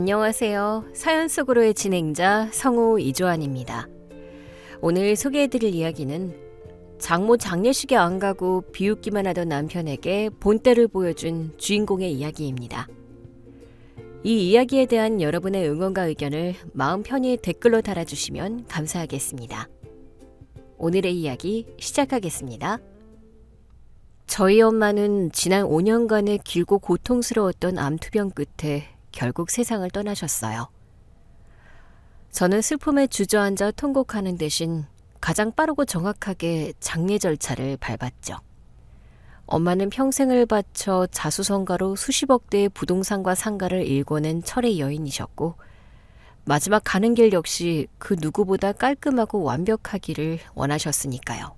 안녕하세요. 사연 속으로의 진행자 성우 이조안입니다. 오늘 소개해드릴 이야기는 장모 장례식에 안 가고 비웃기만 하던 남편에게 본때를 보여준 주인공의 이야기입니다. 이 이야기에 대한 여러분의 응원과 의견을 마음 편히 댓글로 달아주시면 감사하겠습니다. 오늘의 이야기 시작하겠습니다. 저희 엄마는 지난 5년간의 길고 고통스러웠던 암투병 끝에 결국 세상을 떠나셨어요. 저는 슬픔에 주저앉아 통곡하는 대신 가장 빠르고 정확하게 장례 절차를 밟았죠. 엄마는 평생을 바쳐 자수성가로 수십억 대의 부동산과 상가를 일궈낸 철의 여인이셨고 마지막 가는 길 역시 그 누구보다 깔끔하고 완벽하기를 원하셨으니까요.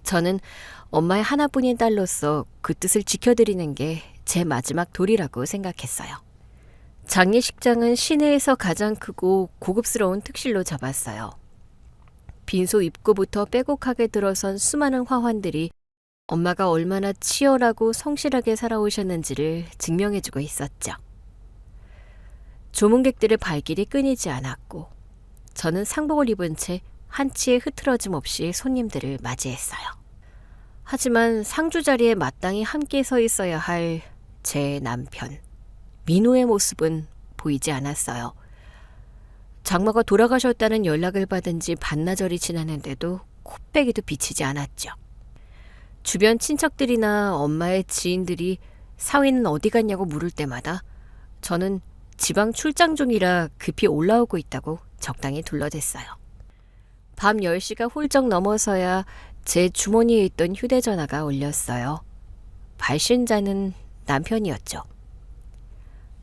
저는 엄마의 하나뿐인 딸로서 그 뜻을 지켜드리는 게 제 마지막 도리라고 생각했어요. 장례식장은 시내에서 가장 크고 고급스러운 특실로 잡았어요. 빈소 입구부터 빼곡하게 들어선 수많은 화환들이 엄마가 얼마나 치열하고 성실하게 살아오셨는지를 증명해주고 있었죠. 조문객들의 발길이 끊이지 않았고 저는 상복을 입은 채 한치의 흐트러짐 없이 손님들을 맞이했어요. 하지만 상주 자리에 마땅히 함께 서 있어야 할 제 남편 민호의 모습은 보이지 않았어요. 장모가 돌아가셨다는 연락을 받은 지 반나절이 지났는데도 코빼기도 비치지 않았죠. 주변 친척들이나 엄마의 지인들이 사위는 어디 갔냐고 물을 때마다 저는 지방 출장 중이라 급히 올라오고 있다고 적당히 둘러댔어요. 밤 10시가 훌쩍 넘어서야 제 주머니에 있던 휴대전화가 울렸어요. 발신자는 남편이었죠.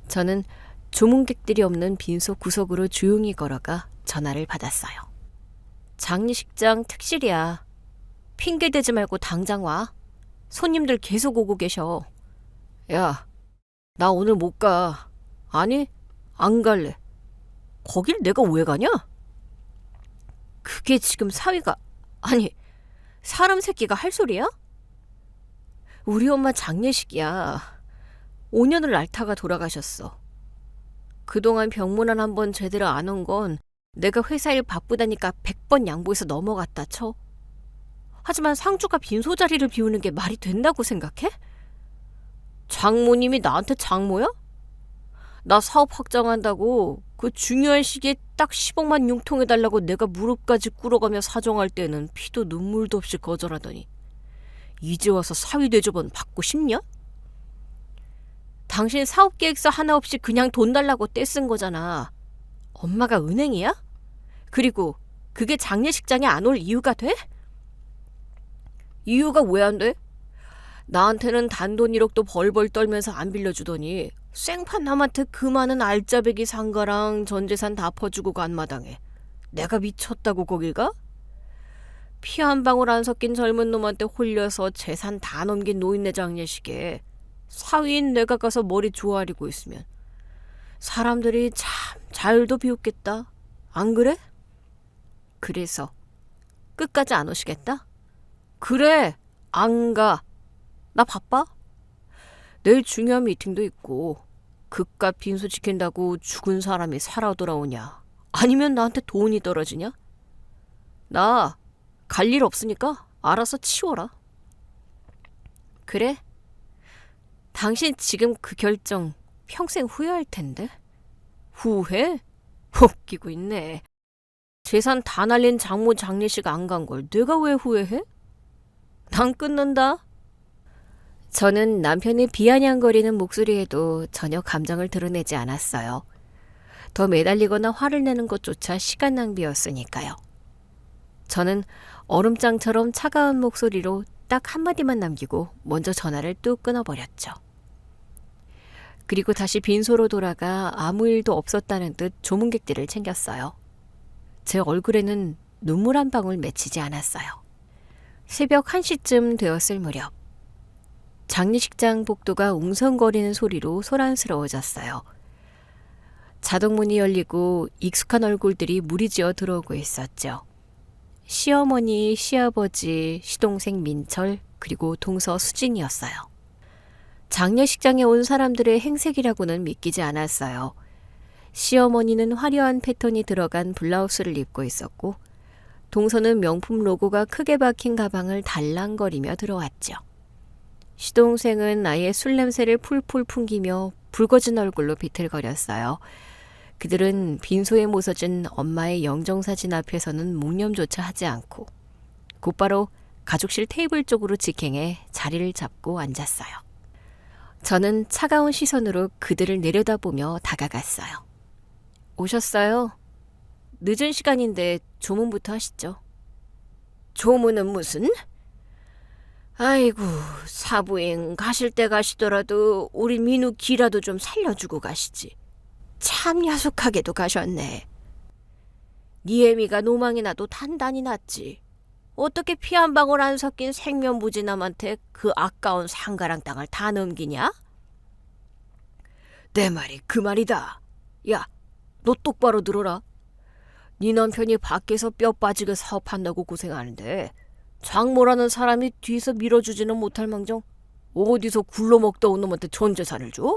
저는 조문객들이 없는 빈소 구석으로 조용히 걸어가 전화를 받았어요. 장례식장 특실이야. 핑계대지 말고 당장 와. 손님들 계속 오고 계셔. 야, 나 오늘 못 가. 아니, 안 갈래. 거길 내가 왜 가냐? 그게 지금 사위가, 아니, 사람 새끼가 할 소리야? 우리 엄마 장례식이야. 5년을 앓다가 돌아가셨어. 그동안 병문안 한 번 제대로 안 온 건 내가 회사 일 바쁘다니까 100번 양보해서 넘어갔다 쳐. 하지만 상주가 빈소 자리를 비우는 게 말이 된다고 생각해? 장모님이 나한테 장모야? 나 사업 확장한다고 그 중요한 시기에 딱 10억만 융통해달라고 내가 무릎까지 꿇어가며 사정할 때는 피도 눈물도 없이 거절하더니 이제 와서 사위 대접은 받고 싶냐? 당신 사업계획서 하나 없이 그냥 돈 달라고 떼쓴 거잖아. 엄마가 은행이야? 그리고 그게 장례식장에 안 올 이유가 돼? 이유가 왜 안 돼? 나한테는 단돈 1억도 벌벌 떨면서 안 빌려주더니 생판 남한테 그 많은 알짜배기 상가랑 전재산 다 퍼주고 간 마당에 내가 미쳤다고 거길 가? 피 한 방울 안 섞인 젊은 놈한테 홀려서 재산 다 넘긴 노인네 장례식에 사위인 내가 가서 머리 조아리고 있으면 사람들이 참 잘도 비웃겠다. 안 그래? 그래서 끝까지 안 오시겠다? 그래, 안 가. 나 바빠. 내일 중요한 미팅도 있고 그깟 빈소 지킨다고 죽은 사람이 살아 돌아오냐? 아니면 나한테 돈이 떨어지냐? 나 갈 일 없으니까 알아서 치워라. 그래? 당신 지금 그 결정 평생 후회할 텐데. 후회? 웃기고 있네. 재산 다 날린 장모 장례식 안 간 걸 내가 왜 후회해? 난 끊는다. 저는 남편의 비아냥거리는 목소리에도 전혀 감정을 드러내지 않았어요. 더 매달리거나 화를 내는 것조차 시간 낭비였으니까요. 저는 얼음장처럼 차가운 목소리로 딱 한마디만 남기고 먼저 전화를 뚝 끊어버렸죠. 그리고 다시 빈소로 돌아가 아무 일도 없었다는 듯 조문객들을 챙겼어요. 제 얼굴에는 눈물 한 방울 맺히지 않았어요. 새벽 1시쯤 되었을 무렵 장례식장 복도가 웅성거리는 소리로 소란스러워졌어요. 자동문이 열리고 익숙한 얼굴들이 무리지어 들어오고 있었죠. 시어머니, 시아버지, 시동생 민철, 그리고 동서 수진이었어요. 장례식장에 온 사람들의 행색이라고는 믿기지 않았어요. 시어머니는 화려한 패턴이 들어간 블라우스를 입고 있었고 동서는 명품 로고가 크게 박힌 가방을 달랑거리며 들어왔죠. 시동생은 아예 술 냄새를 풀풀 풍기며 붉어진 얼굴로 비틀거렸어요. 그들은 빈소에 모서진 엄마의 영정사진 앞에서는 묵념조차 하지 않고 곧바로 가족실 테이블 쪽으로 직행해 자리를 잡고 앉았어요. 저는 차가운 시선으로 그들을 내려다보며 다가갔어요. 오셨어요? 늦은 시간인데 조문부터 하시죠. 조문은 무슨? 아이고, 사부인 가실 때 가시더라도 우리 민우 기라도 좀 살려주고 가시지. 참 야속하게도 가셨네. 니 애미가 노망이 나도 단단히 났지. 어떻게 피 한 방울 안 섞인 생면부지남한테 그 아까운 상가랑 땅을 다 넘기냐? 내 말이 그 말이다. 야, 너 똑바로 들어라. 네 남편이 밖에서 뼈 빠지게 사업한다고 고생하는데 장모라는 사람이 뒤에서 밀어주지는 못할 망정 어디서 굴러먹다 온 놈한테 전 재산을 줘?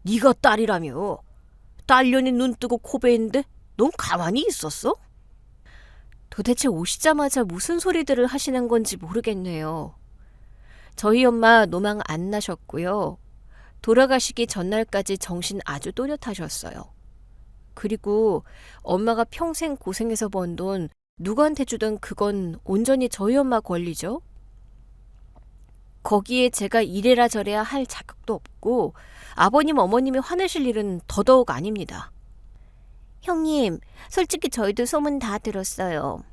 네가 딸이라며. 딸년이 눈 뜨고 코 베이는데 넌 가만히 있었어? 도대체 오시자마자 무슨 소리들을 하시는 건지 모르겠네요. 저희 엄마 노망 안 나셨고요. 돌아가시기 전날까지 정신 아주 또렷하셨어요. 그리고 엄마가 평생 고생해서 번 돈 누구한테 주든 그건 온전히 저희 엄마 권리죠. 거기에 제가 이래라 저래야 할 자격도 없고 아버님 어머님이 화내실 일은 더더욱 아닙니다. 형님, 솔직히 저희도 소문 다 들었어요.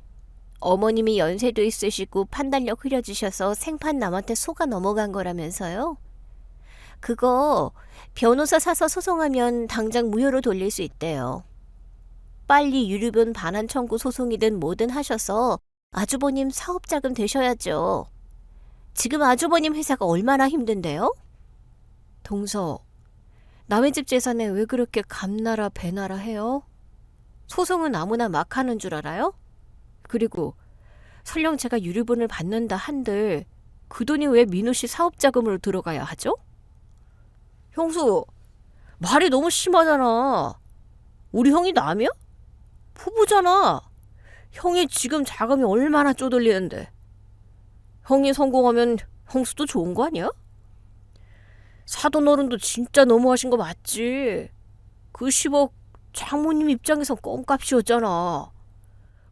어머님이 연세도 있으시고 판단력 흐려지셔서 생판 남한테 속아 넘어간 거라면서요? 그거 변호사 사서 소송하면 당장 무효로 돌릴 수 있대요. 빨리 유류분 반환 청구 소송이든 뭐든 하셔서 아주버님 사업자금 되셔야죠. 지금 아주버님 회사가 얼마나 힘든데요? 동서, 남의 집 재산에 왜 그렇게 감나라 배나라 해요? 소송은 아무나 막 하는 줄 알아요? 그리고 설령 제가 유류분을 받는다 한들 그 돈이 왜 민우 씨 사업자금으로 들어가야 하죠? 형수, 말이 너무 심하잖아. 우리 형이 남이야? 부부잖아. 형이 지금 자금이 얼마나 쪼들리는데. 형이 성공하면 형수도 좋은 거 아니야? 사돈 어른도 진짜 너무하신 거 맞지? 그 10억 장모님 입장에선 껌값이었잖아.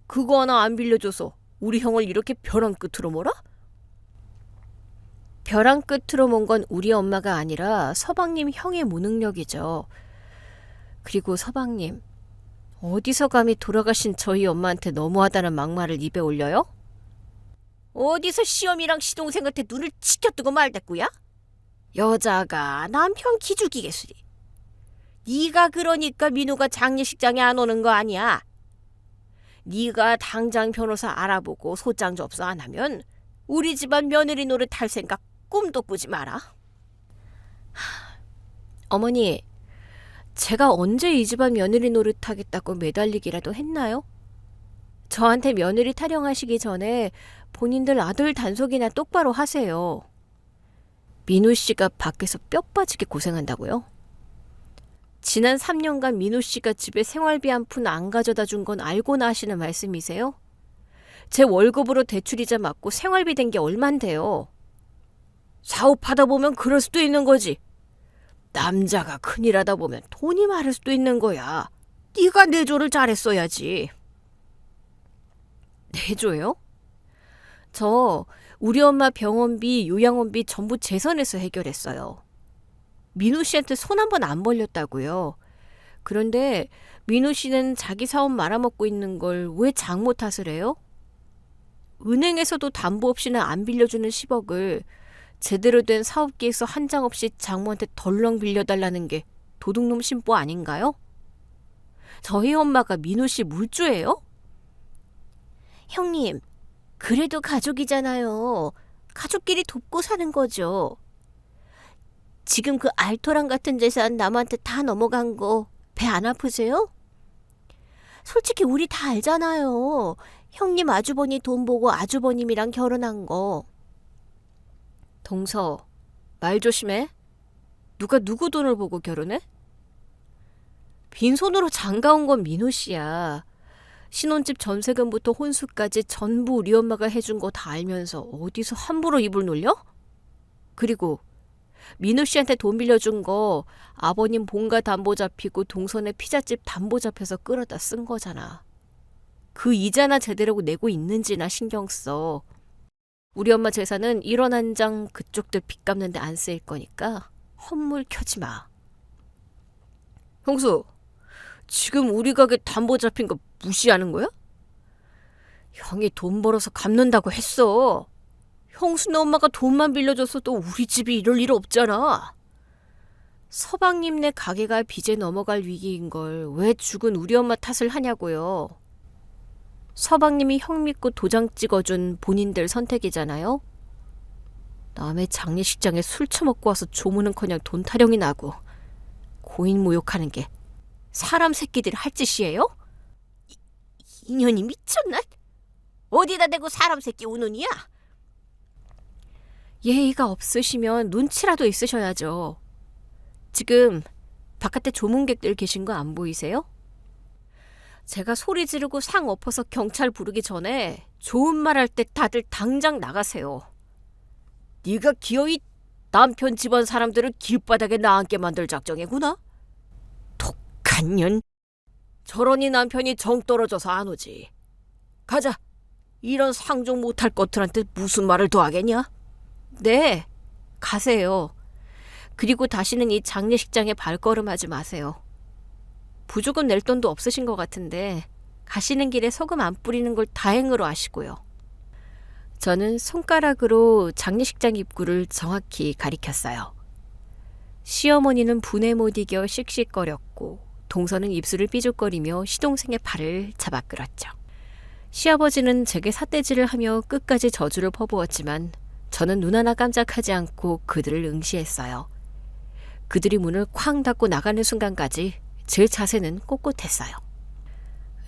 그거 하나 안 빌려줘서 우리 형을 이렇게 벼랑 끝으로 몰아? 벼랑 끝으로 먼 건 우리 엄마가 아니라 서방님 형의 무능력이죠. 그리고 서방님, 어디서 감히 돌아가신 저희 엄마한테 너무하다는 막말을 입에 올려요? 어디서 시어미랑 시동생한테 눈을 치켜뜨고 말댔구야? 여자가 남편 기죽이겠으리. 네가 그러니까 민우가 장례식장에 안 오는 거 아니야? 네가 당장 변호사 알아보고 소장 접수 안 하면 우리 집안 며느리 노릇 할 생각 꿈도 꾸지 마라. 어머니, 제가 언제 이 집안 며느리 노릇 하겠다고 매달리기라도 했나요? 저한테 며느리 타령하시기 전에 본인들 아들 단속이나 똑바로 하세요. 민우 씨가 밖에서 뼈 빠지게 고생한다고요? 지난 3년간 민우 씨가 집에 생활비 한 푼 안 가져다 준 건 알고나 하시는 말씀이세요? 제 월급으로 대출이자 맞고 생활비 된 게 얼만데요? 사업하다 보면 그럴 수도 있는 거지. 남자가 큰일 하다 보면 돈이 많을 수도 있는 거야. 네가 내조를 잘했어야지. 내조요? 저 우리 엄마 병원비, 요양원비 전부 재선에서 해결했어요. 민우 씨한테 손 한 번 안 벌렸다고요. 그런데 민우 씨는 자기 사업 말아먹고 있는 걸 왜 장모 탓을 해요? 은행에서도 담보 없이는 안 빌려주는 10억을 제대로 된 사업계획서 한 장 없이 장모한테 덜렁 빌려달라는 게 도둑놈 심보 아닌가요? 저희 엄마가 민우 씨 물주예요? 형님, 그래도 가족이잖아요. 가족끼리 돕고 사는 거죠. 지금 그 알토란 같은 재산 남한테 다 넘어간 거 배 안 아프세요? 솔직히 우리 다 알잖아요. 형님 아주버니 돈 보고 아주버님이랑 결혼한 거. 동서, 말 조심해. 누가 누구 돈을 보고 결혼해? 빈손으로 장가온 건 민호 씨야. 신혼집 전세금부터 혼수까지 전부 우리 엄마가 해준 거 다 알면서 어디서 함부로 입을 놀려? 그리고 민호 씨한테 돈 빌려준 거 아버님 본가 담보 잡히고 동선에 피자집 담보 잡혀서 끌어다 쓴 거잖아. 그 이자나 제대로 내고 있는지나 신경 써. 우리 엄마 재산은 1원 한 장 그쪽들 빚 갚는데 안 쓰일 거니까 헛물 켜지 마. 형수, 지금 우리 가게 담보 잡힌 거 무시하는 거야? 형이 돈 벌어서 갚는다고 했어. 형수네 엄마가 돈만 빌려줬어도 우리 집이 이럴 일 없잖아. 서방님네 가게가 빚에 넘어갈 위기인 걸 왜 죽은 우리 엄마 탓을 하냐고요. 서방님이 형 믿고 도장 찍어준 본인들 선택이잖아요. 남의 장례식장에 술 처먹고 와서 조문은커녕 돈 타령이 나고 고인 모욕하는 게 사람 새끼들이 할 짓이에요? 인연이 미쳤나? 어디다 대고 사람 새끼 우는이야? 예의가 없으시면 눈치라도 있으셔야죠. 지금 바깥에 조문객들 계신 거 안 보이세요? 제가 소리 지르고 상 엎어서 경찰 부르기 전에 좋은 말 할 때 다들 당장 나가세요. 네가 기어이 남편 집안 사람들을 길바닥에 나앉게 만들 작정이구나? 독한 년. 저러니 남편이 정 떨어져서 안 오지. 가자. 이런 상종 못할 것들한테 무슨 말을 더 하겠냐? 네, 가세요. 그리고 다시는 이 장례식장에 발걸음하지 마세요. 부조금 낼 돈도 없으신 것 같은데 가시는 길에 소금 안 뿌리는 걸 다행으로 아시고요. 저는 손가락으로 장례식장 입구를 정확히 가리켰어요. 시어머니는 분에 못 이겨 씩씩거렸고 동서는 입술을 삐죽거리며 시동생의 팔을 잡아 끌었죠. 시아버지는 제게 삿대질을 하며 끝까지 저주를 퍼부었지만 저는 눈 하나 깜짝하지 않고 그들을 응시했어요. 그들이 문을 쾅 닫고 나가는 순간까지 제 자세는 꼿꼿했어요.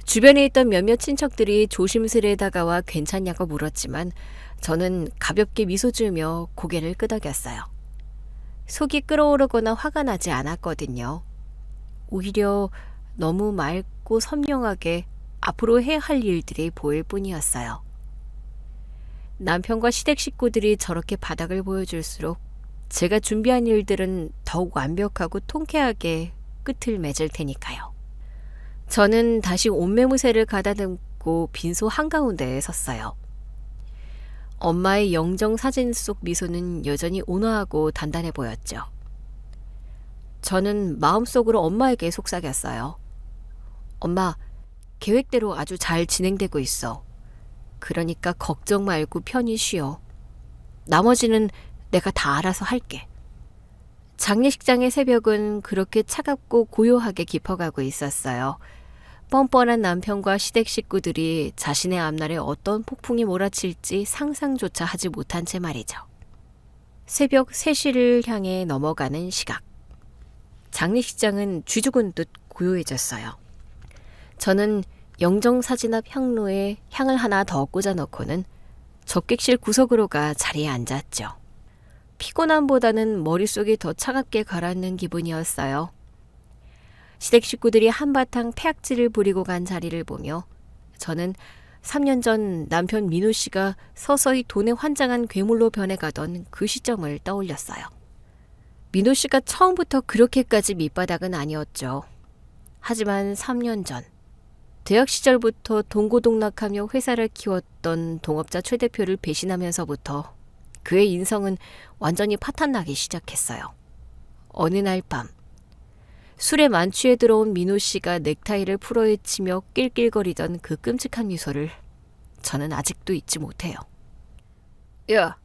주변에 있던 몇몇 친척들이 조심스레 다가와 괜찮냐고 물었지만 저는 가볍게 미소 지으며 고개를 끄덕였어요. 속이 끓어오르거나 화가 나지 않았거든요. 오히려 너무 맑고 선명하게 앞으로 해야 할 일들이 보일 뿐이었어요. 남편과 시댁 식구들이 저렇게 바닥을 보여줄수록 제가 준비한 일들은 더욱 완벽하고 통쾌하게 끝을 맺을 테니까요. 저는 다시 옷매무새를 가다듬고 빈소 한가운데에 섰어요. 엄마의 영정 사진 속 미소는 여전히 온화하고 단단해 보였죠. 저는 마음속으로 엄마에게 속삭였어요. 엄마, 계획대로 아주 잘 진행되고 있어. 그러니까 걱정 말고 편히 쉬어. 나머지는 내가 다 알아서 할게. 장례식장의 새벽은 그렇게 차갑고 고요하게 깊어가고 있었어요. 뻔뻔한 남편과 시댁 식구들이 자신의 앞날에 어떤 폭풍이 몰아칠지 상상조차 하지 못한 채 말이죠. 새벽 3시를 향해 넘어가는 시각. 장례식장은 쥐죽은 듯 고요해졌어요. 저는 영정사진 앞 향로에 향을 하나 더 꽂아 넣고는 접객실 구석으로 가 자리에 앉았죠. 피곤함보다는 머릿속이 더 차갑게 가라앉는 기분이었어요. 시댁 식구들이 한바탕 패악질을 부리고 간 자리를 보며 저는 3년 전 남편 민호 씨가 서서히 돈에 환장한 괴물로 변해가던 그 시점을 떠올렸어요. 민호 씨가 처음부터 그렇게까지 밑바닥은 아니었죠. 하지만 3년 전 대학 시절부터 동고동락하며 회사를 키웠던 동업자 최 대표를 배신하면서부터 그의 인성은 완전히 파탄나기 시작했어요. 어느 날 밤 술에 만취해 들어온 민호 씨가 넥타이를 풀어헤치며 낄낄거리던 그 끔찍한 미소를 저는 아직도 잊지 못해요. 야,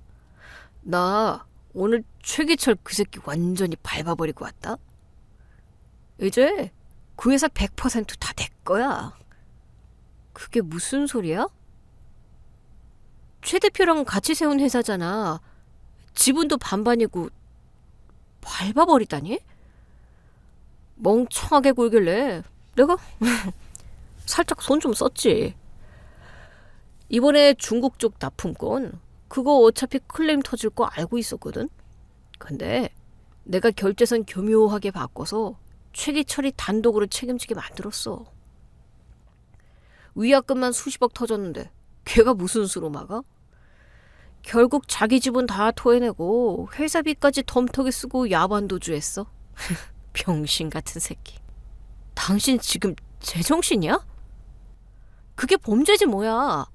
나 오늘 최기철 그 새끼 완전히 밟아버리고 왔다. 이제 그 회사 100% 다 내 거야. 그게 무슨 소리야? 최 대표랑 같이 세운 회사잖아. 지분도 반반이고 밟아버리다니? 멍청하게 굴길래 내가 살짝 손 좀 썼지. 이번에 중국 쪽 납품권 그거 어차피 클레임 터질 거 알고 있었거든. 근데 내가 결제선 교묘하게 바꿔서 최기철이 단독으로 책임지게 만들었어. 위약금만 수십억 터졌는데 걔가 무슨 수로 막아? 결국 자기 집은 다 토해내고 회사비까지 덤터기 쓰고 야반도주했어. 병신 같은 새끼. 당신 지금 제정신이야? 그게 범죄지 뭐야.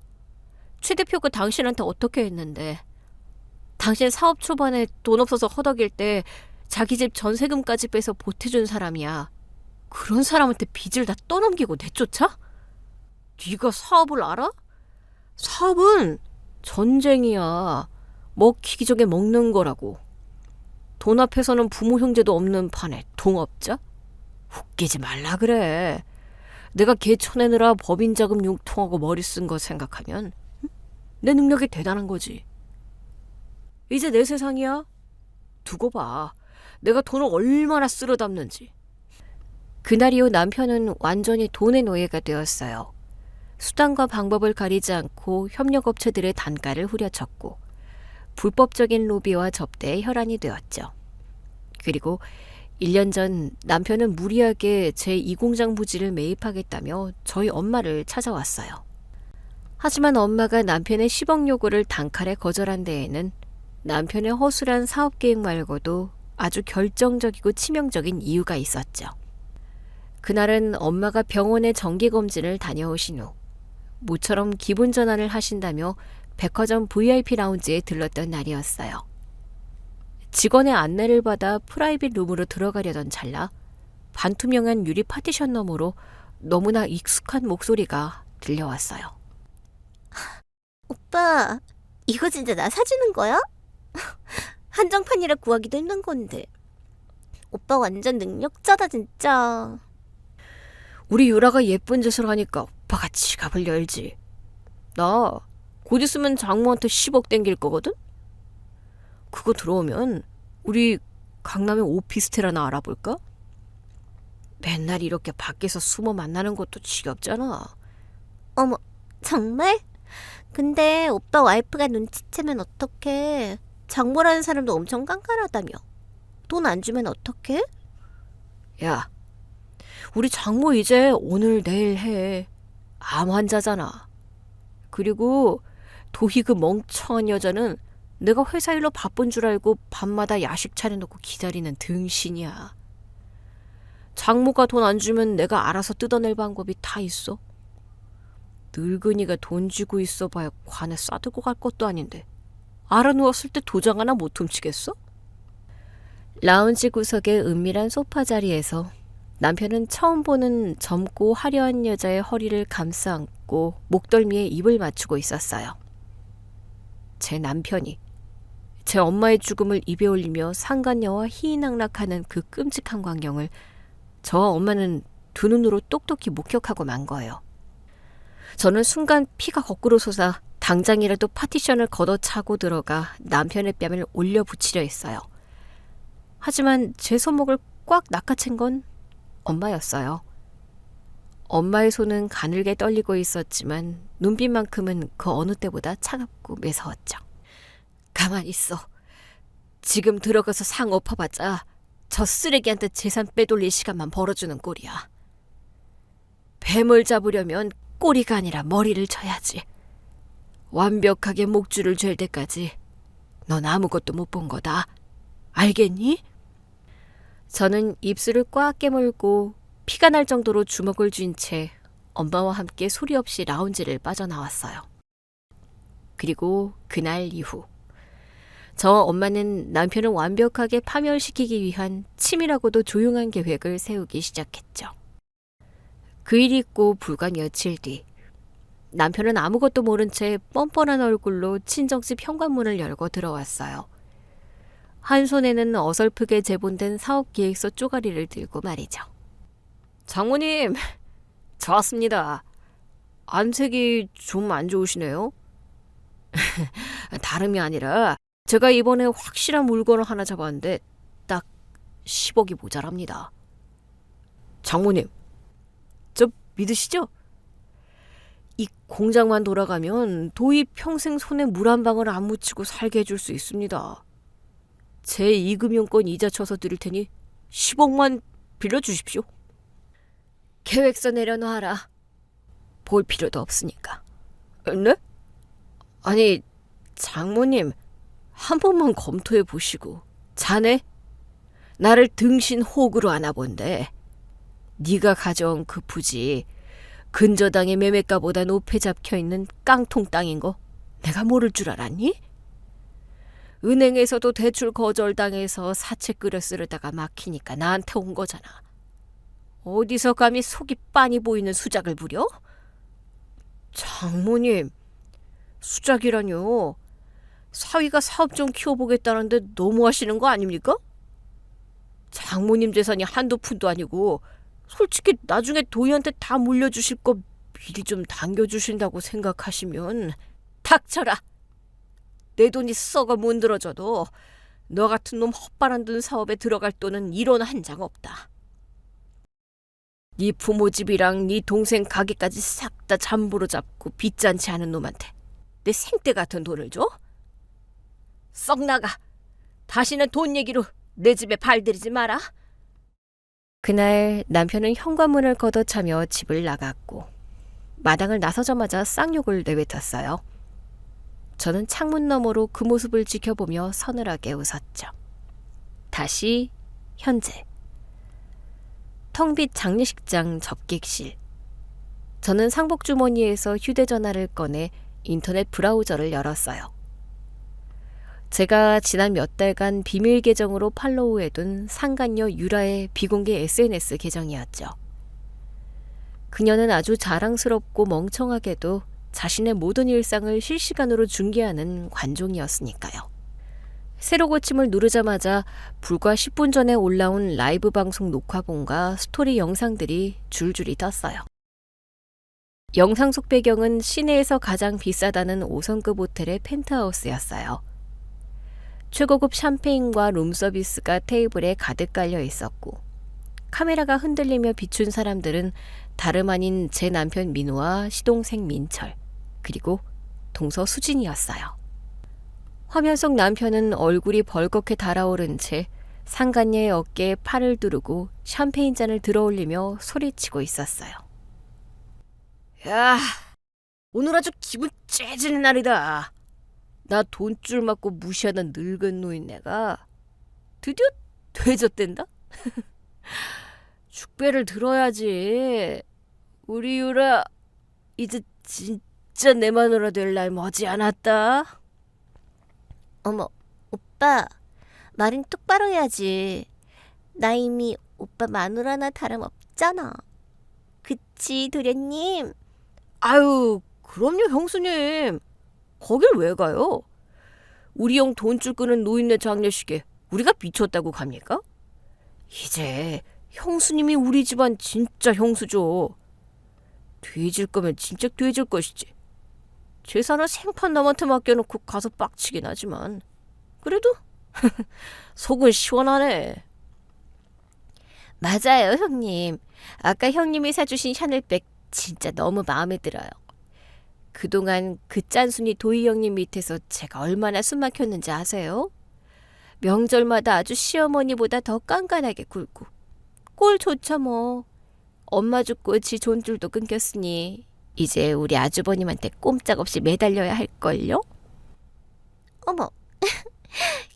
최 대표가 당신한테 어떻게 했는데. 당신 사업 초반에 돈 없어서 허덕일 때 자기 집 전세금까지 빼서 보태준 사람이야. 그런 사람한테 빚을 다 떠넘기고 내쫓아? 네가 사업을 알아? 사업은 전쟁이야. 먹히기 전에 먹는 거라고. 돈 앞에서는 부모 형제도 없는 판에 동업자? 웃기지 말라 그래. 내가 걔 쳐내느라 법인 자금 융통하고 머리 쓴 거 생각하면 내 능력이 대단한 거지. 이제 내 세상이야. 두고 봐. 내가 돈을 얼마나 쓸어 담는지. 그날 이후 남편은 완전히 돈의 노예가 되었어요. 수단과 방법을 가리지 않고 협력업체들의 단가를 후려쳤고 불법적인 로비와 접대에 혈안이 되었죠. 그리고 1년 전 남편은 무리하게 제2공장 부지를 매입하겠다며 저희 엄마를 찾아왔어요. 하지만 엄마가 남편의 10억 요구를 단칼에 거절한 데에는 남편의 허술한 사업 계획 말고도 아주 결정적이고 치명적인 이유가 있었죠. 그날은 엄마가 병원에 정기검진을 다녀오신 후 모처럼 기분 전환을 하신다며 백화점 VIP 라운지에 들렀던 날이었어요. 직원의 안내를 받아 프라이빗 룸으로 들어가려던 찰나 반투명한 유리 파티션 너머로 너무나 익숙한 목소리가 들려왔어요. 오빠, 이거 진짜 나 사주는 거야? 한정판이라 구하기도 힘든 건데. 오빠 완전 능력자다 진짜. 우리 유라가 예쁜 짓을 하니까 오빠가 지갑을 열지. 나 곧 있으면 장모한테 10억 땡길 거거든? 그거 들어오면 우리 강남에 오피스텔 하나 알아볼까? 맨날 이렇게 밖에서 숨어 만나는 것도 지겹잖아. 어머, 정말? 근데 오빠 와이프가 눈치채면 어떡해. 장모라는 사람도 엄청 깐깐하다며. 돈 안 주면 어떡해? 야, 우리 장모 이제 오늘 내일 해. 암 환자잖아. 그리고 도희 그 멍청한 여자는 내가 회사 일로 바쁜 줄 알고 밤마다 야식 차려놓고 기다리는 등신이야. 장모가 돈 안 주면 내가 알아서 뜯어낼 방법이 다 있어. 늙은이가 돈 쥐고 있어 봐야 관에 싸들고 갈 것도 아닌데 알아 누웠을 때 도장 하나 못 훔치겠어? 라운지 구석의 은밀한 소파 자리에서 남편은 처음 보는 젊고 화려한 여자의 허리를 감싸 안고 목덜미에 입을 맞추고 있었어요. 제 남편이 제 엄마의 죽음을 입에 올리며 상간녀와 희희낙락하는 그 끔찍한 광경을 저와 엄마는 두 눈으로 똑똑히 목격하고 만 거예요. 저는 순간 피가 거꾸로 솟아 당장이라도 파티션을 걷어차고 들어가 남편의 뺨을 올려붙이려 했어요. 하지만 제 손목을 꽉 낚아챈 건 엄마였어요. 엄마의 손은 가늘게 떨리고 있었지만 눈빛만큼은 그 어느 때보다 차갑고 매서웠죠. 가만히 있어. 지금 들어가서 상 엎어봤자 저 쓰레기한테 재산 빼돌릴 시간만 벌어주는 꼴이야. 뱀을 잡으려면 꼬리가 아니라 머리를 쳐야지. 완벽하게 목줄을 잴 때까지 넌 아무것도 못 본 거다. 알겠니? 저는 입술을 꽉 깨물고 피가 날 정도로 주먹을 쥔 채 엄마와 함께 소리 없이 라운지를 빠져나왔어요. 그리고 그날 이후 저 엄마는 남편을 완벽하게 파멸시키기 위한 치밀하고도 조용한 계획을 세우기 시작했죠. 그 일이 있고 불과 며칠 뒤 남편은 아무것도 모른 채 뻔뻔한 얼굴로 친정집 현관문을 열고 들어왔어요. 한 손에는 어설프게 제본된 사업계획서 쪼가리를 들고 말이죠. 장모님, 저 왔습니다. 안색이 좀 안 좋으시네요. 다름이 아니라 제가 이번에 확실한 물건을 하나 잡았는데 딱 10억이 모자랍니다. 장모님, 저 믿으시죠? 이 공장만 돌아가면 도희 평생 손에 물 한 방울 안 묻히고 살게 해줄 수 있습니다. 제 2금융권 이자 쳐서 드릴 테니 10억만 빌려주십시오. 계획서 내려놔라. 볼 필요도 없으니까. 네? 아니, 장모님, 한 번만 검토해 보시고. 자네? 나를 등신 호구로 아나 본데 네가 가져온 그 부지 근저당의 매매가보다 높이 잡혀있는 깡통 땅인 거 내가 모를 줄 알았니? 은행에서도 대출 거절당해서 사채 끓여 쓰려다가 막히니까 나한테 온 거잖아. 어디서 감히 속이 빤히 보이는 수작을 부려? 장모님, 수작이라뇨. 사위가 사업 좀 키워보겠다는데 너무하시는 거 아닙니까? 장모님 재산이 한두 푼도 아니고 솔직히 나중에 도희한테 다 물려주실 거 미리 좀 당겨주신다고 생각하시면 닥쳐라. 내 돈이 썩어 문드러져도 너 같은 놈 헛바람든 사업에 들어갈 돈은 1원 한 장 없다. 네 부모 집이랑 네 동생 가게까지 싹 다 잠보로 잡고 빚잔치 하는 놈한테 내 생떼 같은 돈을 줘? 썩 나가. 다시는 돈 얘기로 내 집에 발들이지 마라. 그날 남편은 현관문을 걷어차며 집을 나갔고 마당을 나서자마자 쌍욕을 내뱉었어요. 저는 창문 너머로 그 모습을 지켜보며 서늘하게 웃었죠. 다시 현재. 텅 빈 장례식장 접객실. 저는 상복 주머니에서 휴대전화를 꺼내 인터넷 브라우저를 열었어요. 제가 지난 몇 달간 비밀 계정으로 팔로우해둔 상간녀 유라의 비공개 SNS 계정이었죠. 그녀는 아주 자랑스럽고 멍청하게도 자신의 모든 일상을 실시간으로 중계하는 관종이었으니까요. 새로 고침을 누르자마자 불과 10분 전에 올라온 라이브 방송 녹화본과 스토리 영상들이 줄줄이 떴어요. 영상 속 배경은 시내에서 가장 비싸다는 5성급 호텔의 펜트하우스였어요. 최고급 샴페인과 룸서비스가 테이블에 가득 깔려 있었고 카메라가 흔들리며 비춘 사람들은 다름 아닌 제 남편 민우와 시동생 민철 그리고 동서 수진이었어요. 화면 속 남편은 얼굴이 벌겋게 달아오른 채 상간녀의 어깨에 팔을 두르고 샴페인 잔을 들어올리며 소리치고 있었어요. 야, 오늘 아주 기분 째지는 날이다. 나 돈줄 맞고 무시하던 늙은 노인네가 드디어 되졌댄다? 축배를 들어야지. 우리 유라 이제 진짜 내 마누라 될 날 머지않았다. 어머, 오빠, 말은 똑바로 해야지. 나 이미 오빠 마누라나 다름없잖아. 그치, 도련님? 아유, 그럼요, 형수님. 거길 왜 가요? 우리 형 돈줄 끄는 노인네 장례식에 우리가 미쳤다고 갑니까? 이제 형수님이 우리 집안 진짜 형수죠. 뒤질 거면 진짜 뒤질 것이지. 재산을 생판 남한테 맡겨놓고 가서 빡치긴 하지만 그래도 속은 시원하네. 맞아요, 형님. 아까 형님이 사주신 샤넬백 진짜 너무 마음에 들어요. 그동안 그 짠순이 도희 형님 밑에서 제가 얼마나 숨 막혔는지 아세요? 명절마다 아주 시어머니보다 더 깐깐하게 굴고 꼴 좋죠 뭐. 엄마 죽고 지 존줄도 끊겼으니 이제 우리 아주버님한테 꼼짝없이 매달려야 할걸요? 어머,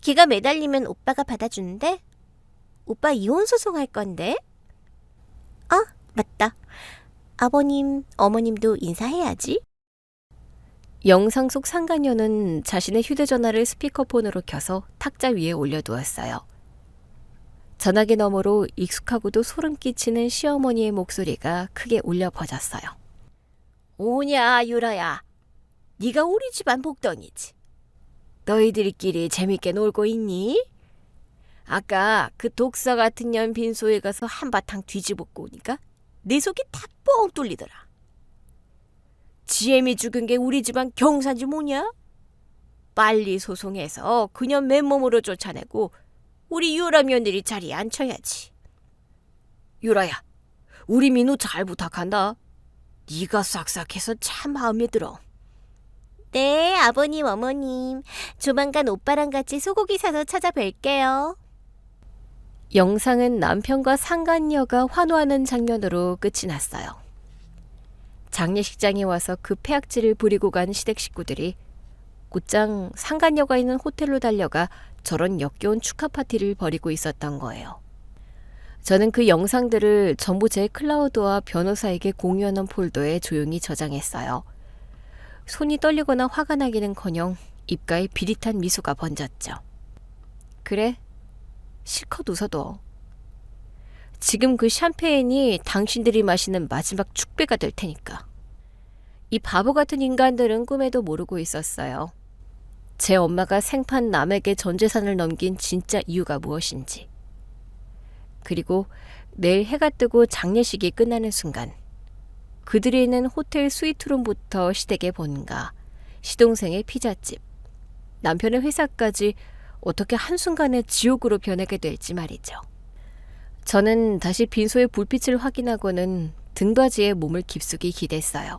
걔가 매달리면 오빠가 받아주는데? 오빠 이혼 소송할 건데? 아, 맞다. 아버님, 어머님도 인사해야지. 영상 속 상간녀는 자신의 휴대전화를 스피커폰으로 켜서 탁자 위에 올려두었어요. 전화기 너머로 익숙하고도 소름 끼치는 시어머니의 목소리가 크게 울려 퍼졌어요. 오냐, 유라야. 네가 우리 집안 복덩이지. 너희들끼리 재밌게 놀고 있니? 아까 그 독사 같은 년 빈소에 가서 한바탕 뒤집었고 오니까 내 속이 다 뻥 뚫리더라. 지엠이 죽은 게 우리 집안 경사인지 뭐냐? 빨리 소송해서 그년 맨몸으로 쫓아내고 우리 유라 며느리 자리에 앉혀야지. 유라야, 우리 민우 잘 부탁한다. 네가 싹싹해서 참 마음에 들어. 네, 아버님, 어머님. 조만간 오빠랑 같이 소고기 사서 찾아뵐게요. 영상은 남편과 상간녀가 환호하는 장면으로 끝이 났어요. 장례식장에 와서 그 폐악질을 부리고 간 시댁 식구들이 곧장 상간녀가 있는 호텔로 달려가 저런 역겨운 축하 파티를 벌이고 있었던 거예요. 저는 그 영상들을 전부 제 클라우드와 변호사에게 공유하는 폴더에 조용히 저장했어요. 손이 떨리거나 화가 나기는커녕 입가에 비릿한 미소가 번졌죠. 그래, 실컷 웃어둬. 지금 그 샴페인이 당신들이 마시는 마지막 축배가 될 테니까. 이 바보 같은 인간들은 꿈에도 모르고 있었어요. 제 엄마가 생판 남에게 전 재산을 넘긴 진짜 이유가 무엇인지. 그리고 내일 해가 뜨고 장례식이 끝나는 순간 그들이 있는 호텔 스위트룸부터 시댁의 본가, 시동생의 피자집, 남편의 회사까지 어떻게 한순간에 지옥으로 변하게 될지 말이죠. 저는 다시 빈소의 불빛을 확인하고는 등받이에 몸을 깊숙이 기댔어요.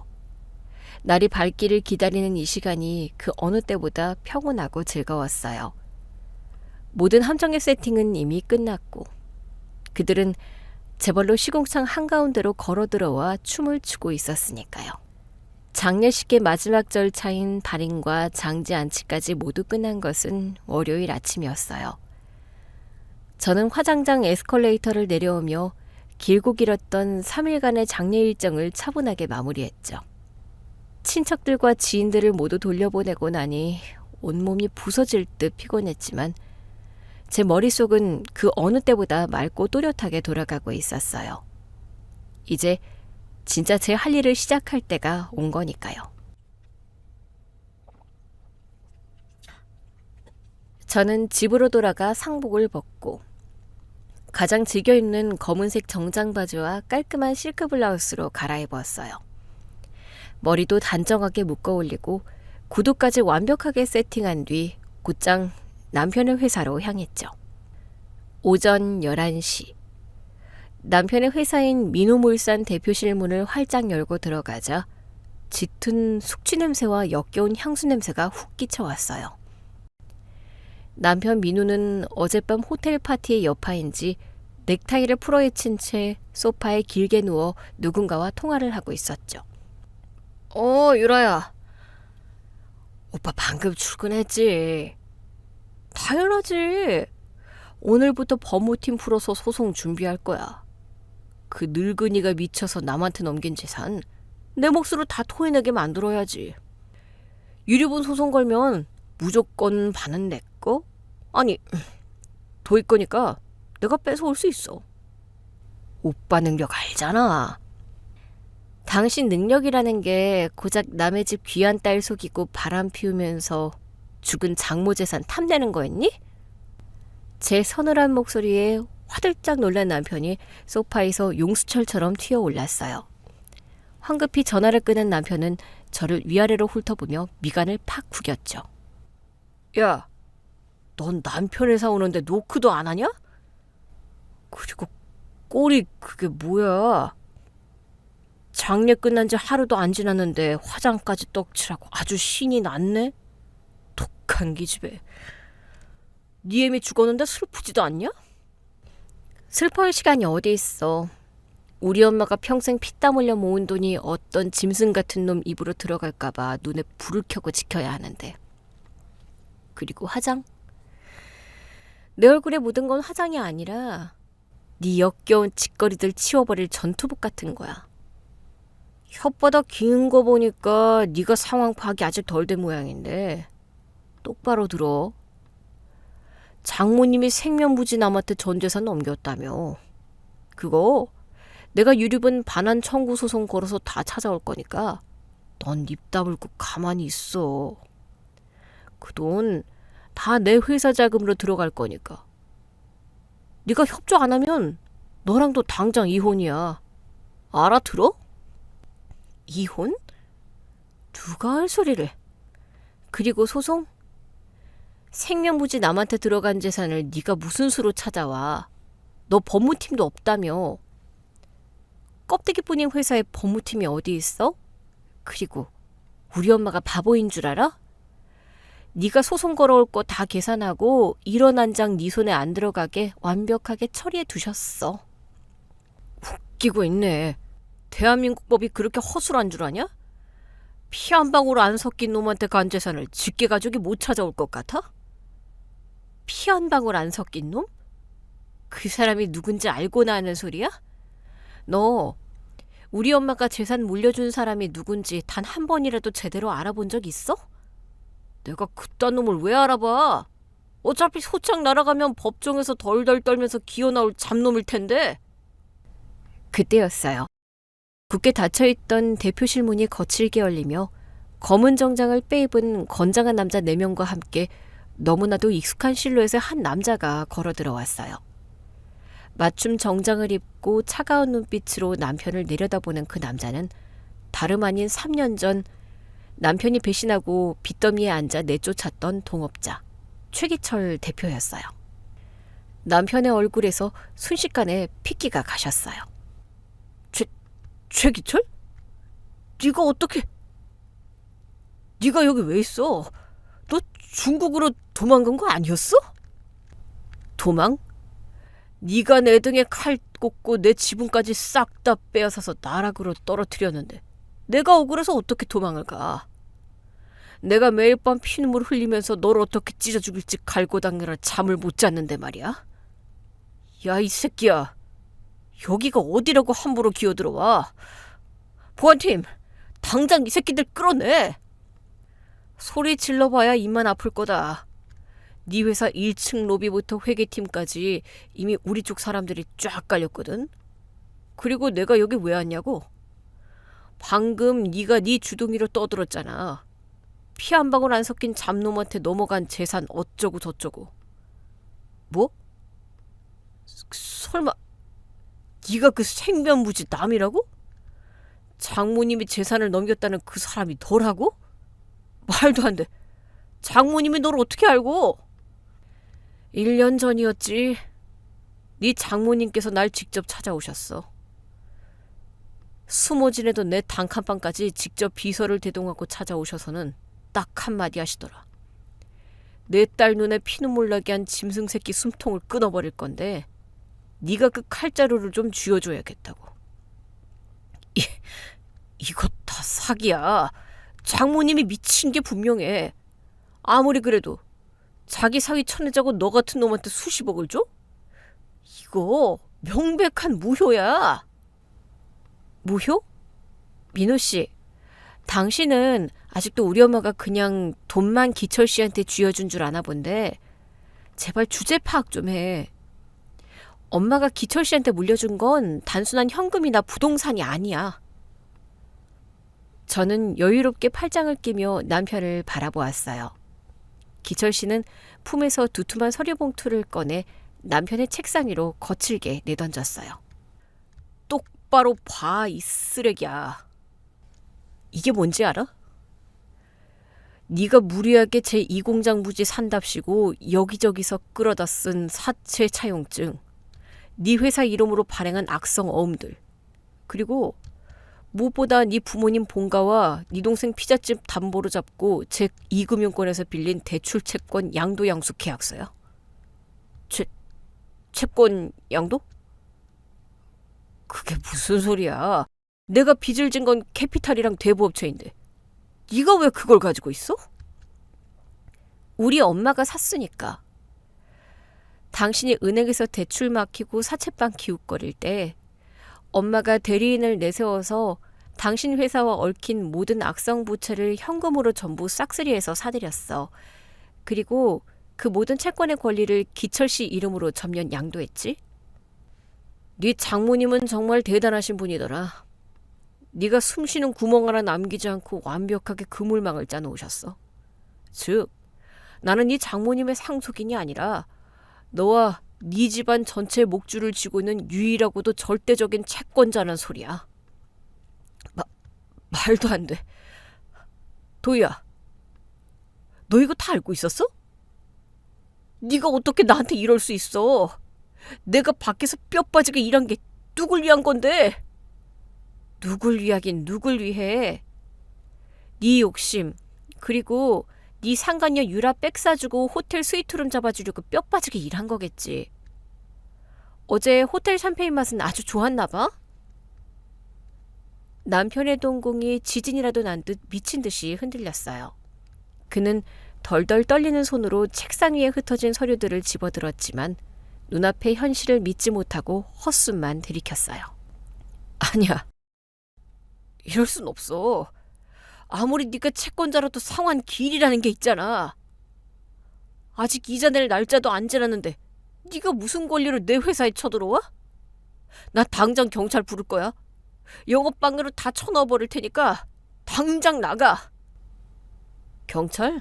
날이 밝기를 기다리는 이 시간이 그 어느 때보다 평온하고 즐거웠어요. 모든 함정의 세팅은 이미 끝났고 그들은 제벌로 시공창 한가운데로 걸어 들어와 춤을 추고 있었으니까요. 장례식의 마지막 절차인 발인과 장지 안치까지 모두 끝난 것은 월요일 아침이었어요. 저는 화장장 에스컬레이터를 내려오며 길고 길었던 3일간의 장례 일정을 차분하게 마무리했죠. 친척들과 지인들을 모두 돌려보내고 나니 온몸이 부서질 듯 피곤했지만 제 머릿속은 그 어느 때보다 맑고 또렷하게 돌아가고 있었어요. 이제 진짜 제 할 일을 시작할 때가 온 거니까요. 저는 집으로 돌아가 상복을 벗고 가장 즐겨 입는 검은색 정장 바지와 깔끔한 실크 블라우스로 갈아입었어요. 머리도 단정하게 묶어 올리고 구두까지 완벽하게 세팅한 뒤 곧장 남편의 회사로 향했죠. 오전 11시. 남편의 회사인 민호물산 대표실 문을 활짝 열고 들어가자 짙은 숙취 냄새와 역겨운 향수 냄새가 훅 끼쳐왔어요. 남편 민우는 어젯밤 호텔 파티의 여파인지 넥타이를 풀어헤친 채 소파에 길게 누워 누군가와 통화를 하고 있었죠. 유라야. 오빠 방금 출근했지? 당연하지. 오늘부터 법무팀 풀어서 소송 준비할 거야. 그 늙은이가 미쳐서 남한테 넘긴 재산 내 몫으로 다 토해내게 만들어야지. 유류분 소송 걸면 무조건 반은 내 거? 아니, 도일 거니까 내가 뺏어올 수 있어. 오빠 능력 알잖아. 당신 능력이라는 게 고작 남의 집 귀한 딸 속이고 바람 피우면서 죽은 장모 재산 탐내는 거였니? 제 서늘한 목소리에 화들짝 놀란 남편이 소파에서 용수철처럼 튀어올랐어요. 황급히 전화를 끊은 남편은 저를 위아래로 훑어보며 미간을 팍 구겼죠. 야, 넌 남편 회사 오는데 노크도 안 하냐? 그리고 꼴이 그게 뭐야? 장례 끝난 지 하루도 안 지났는데 화장까지 떡칠하고 아주 신이 났네? 독한 기집애. 네 애미 죽었는데 슬프지도 않냐? 슬퍼할 시간이 어디 있어. 우리 엄마가 평생 피땀 흘려 모은 돈이 어떤 짐승 같은 놈 입으로 들어갈까봐 눈에 불을 켜고 지켜야 하는데. 그리고 화장? 내 얼굴에 묻은 건 화장이 아니라 네 역겨운 짓거리들 치워버릴 전투복 같은 거야. 혓바닥 긴 거 보니까 네가 상황 파악이 아직 덜 된 모양인데 똑바로 들어. 장모님이 생면부지 남한테 전 재산 넘겼다며. 그거 내가 유류분 반환 청구 소송 걸어서 다 찾아올 거니까 넌 입 다물고 가만히 있어. 그 돈 다 내 회사 자금으로 들어갈 거니까. 네가 협조 안 하면 너랑도 당장 이혼이야. 알아들어? 이혼? 누가 할 소리를. 그리고 소송? 생명부지 남한테 들어간 재산을 네가 무슨 수로 찾아와. 너 법무팀도 없다며. 껍데기뿐인 회사에 법무팀이 어디 있어? 그리고 우리 엄마가 바보인 줄 알아? 네가 소송 걸어올 거 다 계산하고 1원 한 장 네 손에 안 들어가게 완벽하게 처리해 두셨어. 웃기고 있네. 대한민국 법이 그렇게 허술한 줄 아냐? 피 한 방울 안 섞인 놈한테 간 재산을 직계 가족이 못 찾아올 것 같아? 피 한 방울 안 섞인 놈? 그 사람이 누군지 알고나 하는 소리야? 너 우리 엄마가 재산 물려준 사람이 누군지 단 한 번이라도 제대로 알아본 적 있어? 내가 그딴 놈을 왜 알아봐? 어차피 소창 날아가면 법정에서 덜덜 떨면서 기어 나올 잡놈일 텐데. 그때였어요. 굳게 닫혀있던 대표실 문이 거칠게 열리며 검은 정장을 빼입은 건장한 남자 4명과 함께 너무나도 익숙한 실루엣의 한 남자가 걸어 들어왔어요. 맞춤 정장을 입고 차가운 눈빛으로 남편을 내려다보는 그 남자는 다름 아닌 3년 전 남편이 배신하고 빚더미에 앉아 내쫓았던 동업자 최기철 대표였어요. 남편의 얼굴에서 순식간에 핏기가 가셨어요. 최기철? 네가 어떻게... 네가 여기 왜 있어? 너 중국으로 도망간 거 아니었어? 도망? 네가 내 등에 칼 꽂고 내 지분까지 싹 다 빼앗아서 나락으로 떨어뜨렸는데 내가 억울해서 어떻게 도망을 가? 내가 매일 밤 피눈물 흘리면서 널 어떻게 찢어 죽일지 갈고 닦느라 잠을 못 잤는데 말이야. 야, 이 새끼야. 여기가 어디라고 함부로 기어들어와. 보안팀, 당장 이 새끼들 끌어내. 소리 질러봐야 입만 아플 거다. 네 회사 1층 로비부터 회계팀까지 이미 우리 쪽 사람들이 쫙 깔렸거든. 그리고 내가 여기 왜 왔냐고? 방금 네가 네 주둥이로 떠들었잖아. 피 한 방울 안 섞인 잡놈한테 넘어간 재산 어쩌고 저쩌고. 뭐? 설마 네가 그 생면부지 남이라고? 장모님이 재산을 넘겼다는 그 사람이 너라고? 말도 안 돼. 장모님이 널 어떻게 알고? 1년 전이었지. 네 장모님께서 날 직접 찾아오셨어. 숨어 지내던 내 단칸방까지 직접 비서를 대동하고 찾아오셔서는 딱 한마디 하시더라. 내 딸 눈에 피눈물 나게 한 짐승 새끼 숨통을 끊어버릴 건데 네가 그 칼자루를 좀 쥐어줘야겠다고. 이거 다 사기야. 장모님이 미친 게 분명해. 아무리 그래도 자기 사위 쳐내자고 너 같은 놈한테 수십억을 줘? 이거 명백한 무효야. 무효? 민호 씨, 당신은 아직도 우리 엄마가 그냥 돈만 기철 씨한테 쥐어준 줄 아나 본데 제발 주제 파악 좀 해. 엄마가 기철 씨한테 물려준 건 단순한 현금이나 부동산이 아니야. 저는 여유롭게 팔짱을 끼며 남편을 바라보았어요. 기철 씨는 품에서 두툼한 서류 봉투를 꺼내 남편의 책상 위로 거칠게 내던졌어요. 똑바로 봐, 이 쓰레기야. 이게 뭔지 알아? 네가 무리하게 제2공장 부지 산답시고 여기저기서 끌어다 쓴 사채 차용증, 네 회사 이름으로 발행한 악성 어음들, 그리고 무엇보다 네 부모님 본가와 네 동생 피자집 담보로 잡고 제2금융권에서 빌린 대출 채권 양도 양수 계약서야. 채권 양도? 그게 무슨 소리야. 내가 빚을 진 건 캐피탈이랑 대부업체인데 네가 왜 그걸 가지고 있어? 우리 엄마가 샀으니까. 당신이 은행에서 대출 막히고 사채방 기웃거릴 때 엄마가 대리인을 내세워서 당신 회사와 얽힌 모든 악성 부채를 현금으로 전부 싹쓸이해서 사들였어. 그리고 그 모든 채권의 권리를 기철 씨 이름으로 전면 양도했지. 네 장모님은 정말 대단하신 분이더라. 네가 숨쉬는 구멍 하나 남기지 않고 완벽하게 그물망을 짜놓으셨어. 즉, 나는 네 장모님의 상속인이 아니라 너와 네 집안 전체의 목줄을 쥐고 있는 유일하고도 절대적인 채권자란 소리야. 말도 안 돼. 도희야, 너 이거 다 알고 있었어? 네가 어떻게 나한테 이럴 수 있어? 내가 밖에서 뼈 빠지게 일한 게 누굴 위한 건데? 누굴 위하긴 누굴 위해? 네 욕심, 그리고 네 상간녀 유라 백 사주고 호텔 스위트룸 잡아주려고 뼈 빠지게 일한 거겠지. 어제 호텔 샴페인 맛은 아주 좋았나 봐. 남편의 동공이 지진이라도 난 듯 미친 듯이 흔들렸어요. 그는 덜덜 떨리는 손으로 책상 위에 흩어진 서류들을 집어들었지만 눈앞의 현실을 믿지 못하고 헛숨만 들이켰어요. 아니야. 이럴 순 없어. 아무리 네가 채권자라도 상환 기일이라는 게 있잖아. 아직 이자 낼 날짜도 안 지났는데 네가 무슨 권리로 내 회사에 쳐들어와? 나 당장 경찰 부를 거야. 영업방해로 다 쳐넣어버릴 테니까 당장 나가. 경찰?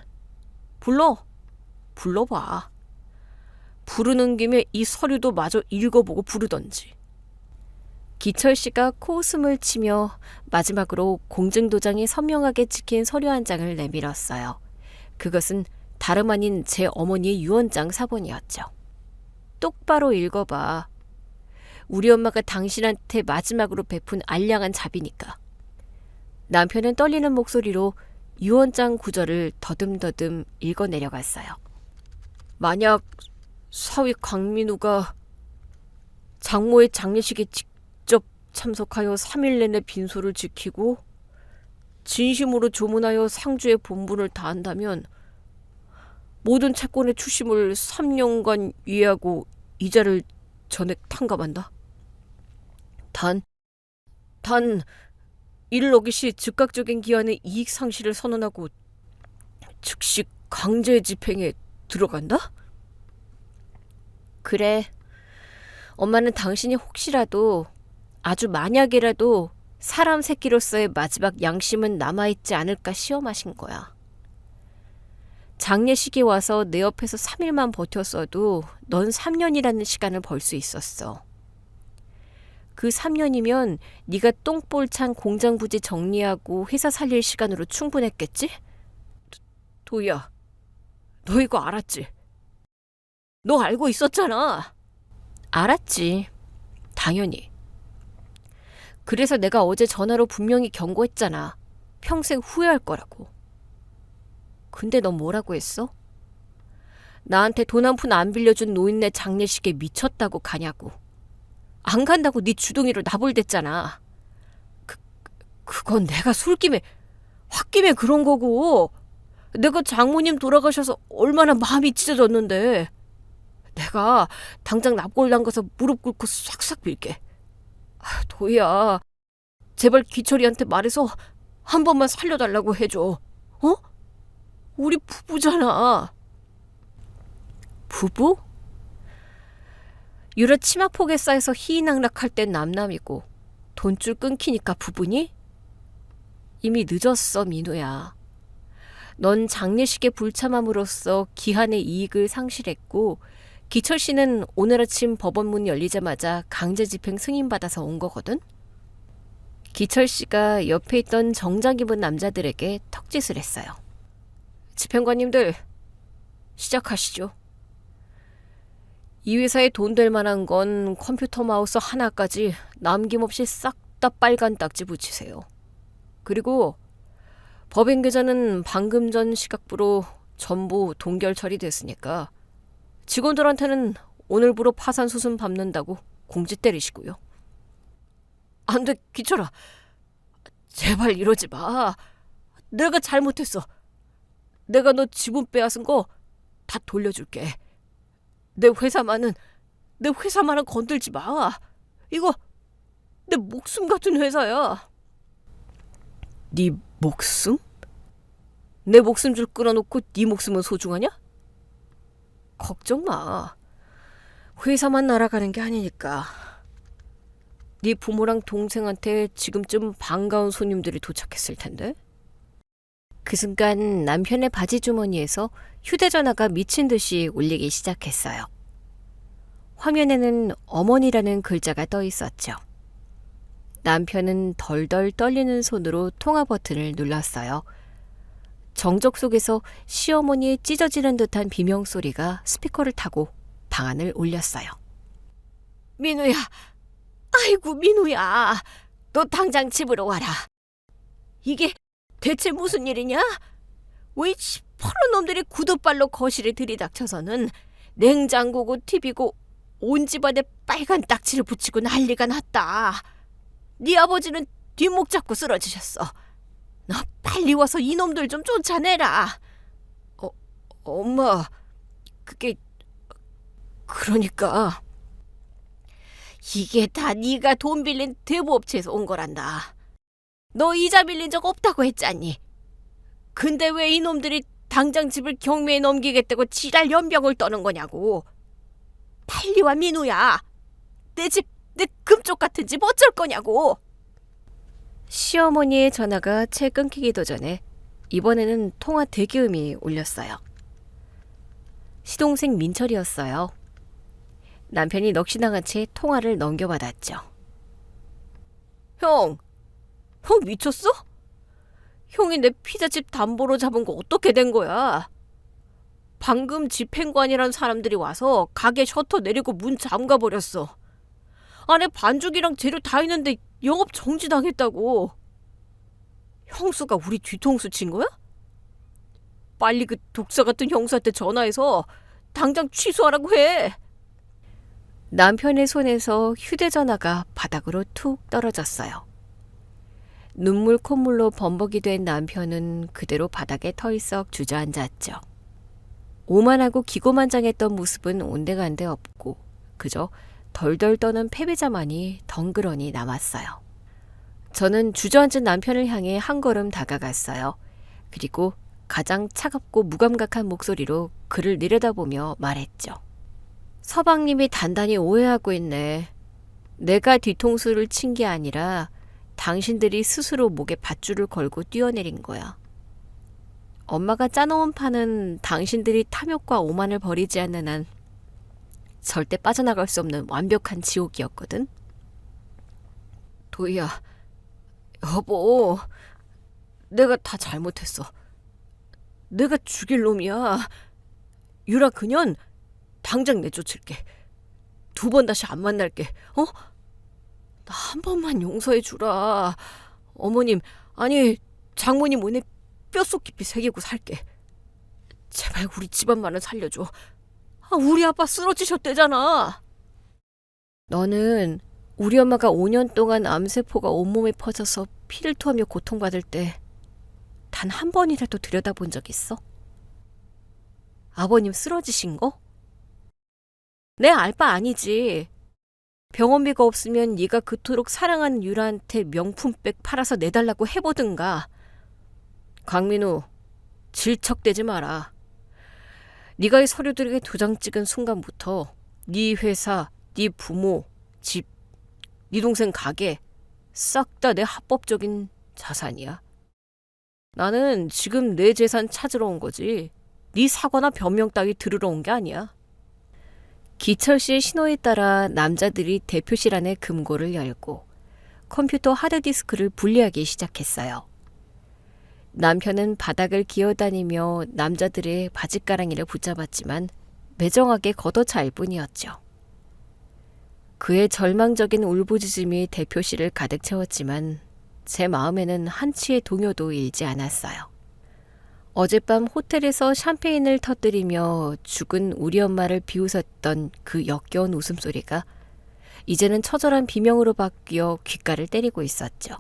불러봐. 부르는 김에 이 서류도 마저 읽어보고 부르던지. 기철 씨가 코웃음을 치며 마지막으로 공증도장이 선명하게 찍힌 서류 한 장을 내밀었어요. 그것은 다름 아닌 제 어머니의 유언장 사본이었죠. 똑바로 읽어봐. 우리 엄마가 당신한테 마지막으로 베푼 알량한 자비니까. 남편은 떨리는 목소리로 유언장 구절을 더듬더듬 읽어내려갔어요. 만약 사위 강민우가 장모의 장례식에 직접 참석하여 3일 내내 빈소를 지키고 진심으로 조문하여 상주의 본분을 다한다면 모든 채권의 추심을 3년간 유예하고 이자를 전액 탕감한다. 단 1억이 시 즉각적인 기한의 이익 상실을 선언하고 즉시 강제 집행에 들어간다? 그래. 엄마는 당신이 혹시라도 아주 만약이라도 사람 새끼로서의 마지막 양심은 남아있지 않을까 시험하신 거야. 장례식에 와서 내 옆에서 3일만 버텼어도 넌 3년이라는 시간을 벌 수 있었어. 그 3년이면 네가 똥볼 찬 공장 부지 정리하고 회사 살릴 시간으로 충분했겠지? 도희야, 너 이거 알았지? 너 알고 있었잖아. 알았지. 당연히. 그래서 내가 어제 전화로 분명히 경고했잖아. 평생 후회할 거라고. 근데 넌 뭐라고 했어? 나한테 돈 한 푼 안 빌려준 노인네 장례식에 미쳤다고 가냐고. 안 간다고 네 주둥이를 나불댔잖아. 그건 내가 홧김에 그런 거고, 내가 장모님 돌아가셔서 얼마나 마음이 찢어졌는데. 내가 당장 납골당 가서 무릎 꿇고 싹싹 빌게. 도희야, 제발 기철이한테 말해서 한 번만 살려달라고 해줘. 어? 우리 부부잖아. 부부? 유라 치마폭에 쌓여서 희희낙락할 땐 남남이고 돈줄 끊기니까 부부니? 이미 늦었어, 민우야. 넌 장례식에 불참함으로써 기한의 이익을 상실했고 기철 씨는 오늘 아침 법원 문 열리자마자 강제 집행 승인받아서 온 거거든? 기철 씨가 옆에 있던 정장 입은 남자들에게 턱짓을 했어요. 집행관님들, 시작하시죠. 이 회사에 돈 될 만한 건 컴퓨터 마우스 하나까지 남김없이 싹 다 빨간 딱지 붙이세요. 그리고 법인 계좌는 방금 전 시각부로 전부 동결 처리됐으니까 직원들한테는 오늘부로 파산 수순 밟는다고 공지 때리시고요. 안 돼, 기철아. 제발 이러지 마. 내가 잘못했어. 내가 너 지분 빼앗은 거 다 돌려줄게. 내 회사만은 건들지 마. 이거 내 목숨 같은 회사야. 네 목숨? 내 목숨줄 끌어놓고 네 목숨은 소중하냐? 걱정 마. 회사만 날아가는 게 아니니까. 네 부모랑 동생한테 지금쯤 반가운 손님들이 도착했을 텐데. 그 순간 남편의 바지 주머니에서 휴대전화가 미친 듯이 울리기 시작했어요. 화면에는 어머니라는 글자가 떠 있었죠. 남편은 덜덜 떨리는 손으로 통화 버튼을 눌렀어요. 정적 속에서 시어머니의 찢어지는 듯한 비명소리가 스피커를 타고 방안을 울렸어요. 민우야. 아이고, 민우야. 너 당장 집으로 와라. 이게 대체 무슨 일이냐? 왜 퍼런 놈들이 구두발로 거실에 들이닥쳐서는 냉장고고 TV고 온 집안에 빨간 딱지를 붙이고 난리가 났다. 네 아버지는 뒷목 잡고 쓰러지셨어. 너 빨리 와서 이놈들 좀 쫓아내라. 엄마, 그게 그러니까 이게 다 네가 돈 빌린 대부업체에서 온 거란다. 너 이자 빌린 적 없다고 했잖니. 근데 왜 이놈들이 당장 집을 경매에 넘기겠다고 지랄 연병을 떠는 거냐고. 빨리 와 민우야. 내 집, 내 금쪽 같은 집 어쩔 거냐고. 시어머니의 전화가 채 끊기기도 전에 이번에는 통화 대기음이 울렸어요. 시동생 민철이었어요. 남편이 넋이나간 채 통화를 넘겨받았죠. 형 미쳤어? 형이 내 피자집 담보로 잡은 거 어떻게 된 거야? 방금 집행관이란 사람들이 와서 가게 셔터 내리고 문 잠가버렸어. 안에 반죽이랑 재료 다 있는데 영업 정지당했다고. 형수가 우리 뒤통수 친 거야? 빨리 그 독사 같은 형수한테 전화해서 당장 취소하라고 해. 남편의 손에서 휴대전화가 바닥으로 툭 떨어졌어요. 눈물 콧물로 범벅이 된 남편은 그대로 바닥에 털썩 주저앉았죠. 오만하고 기고만장했던 모습은 온데간데 없고 그저 덜덜 떠는 패배자만이 덩그러니 남았어요. 저는 주저앉은 남편을 향해 한 걸음 다가갔어요. 그리고 가장 차갑고 무감각한 목소리로 그를 내려다보며 말했죠. 서방님이 단단히 오해하고 있네. 내가 뒤통수를 친 게 아니라 당신들이 스스로 목에 밧줄을 걸고 뛰어내린 거야. 엄마가 짜놓은 판은 당신들이 탐욕과 오만을 버리지 않는 한 절대 빠져나갈 수 없는 완벽한 지옥이었거든. 도희야, 여보, 내가 다 잘못했어. 내가 죽일 놈이야. 유라 그년 당장 내쫓을게. 2번 다시 안 만날게. 나 한 번만 용서해 주라. 어머님, 아니 장모님 은혜 뼛속 깊이 새기고 살게. 제발 우리 집안만은 살려줘. 우리 아빠 쓰러지셨대잖아. 너는 우리 엄마가 5년 동안 암세포가 온몸에 퍼져서 피를 토하며 고통받을 때 단 한 번이라도 들여다본 적 있어? 아버님 쓰러지신 거? 내 알 바 아니지. 병원비가 없으면 네가 그토록 사랑하는 유라한테 명품백 팔아서 내달라고 해보든가. 강민우, 질척대지 마라. 네가 이 서류들에게 도장 찍은 순간부터 네 회사, 네 부모, 집, 네 동생 가게 싹 다 내 합법적인 자산이야. 나는 지금 내 재산 찾으러 온 거지. 네 사과나 변명 따위 들으러 온 게 아니야. 기철 씨의 신호에 따라 남자들이 대표실 안에 금고를 열고 컴퓨터 하드디스크를 분리하기 시작했어요. 남편은 바닥을 기어다니며 남자들의 바짓가랑이를 붙잡았지만 매정하게 걷어차일 뿐이었죠. 그의 절망적인 울부짖음이 대표실을 가득 채웠지만 제 마음에는 한치의 동요도 일지 않았어요. 어젯밤 호텔에서 샴페인을 터뜨리며 죽은 우리 엄마를 비웃었던 그 역겨운 웃음소리가 이제는 처절한 비명으로 바뀌어 귓가를 때리고 있었죠.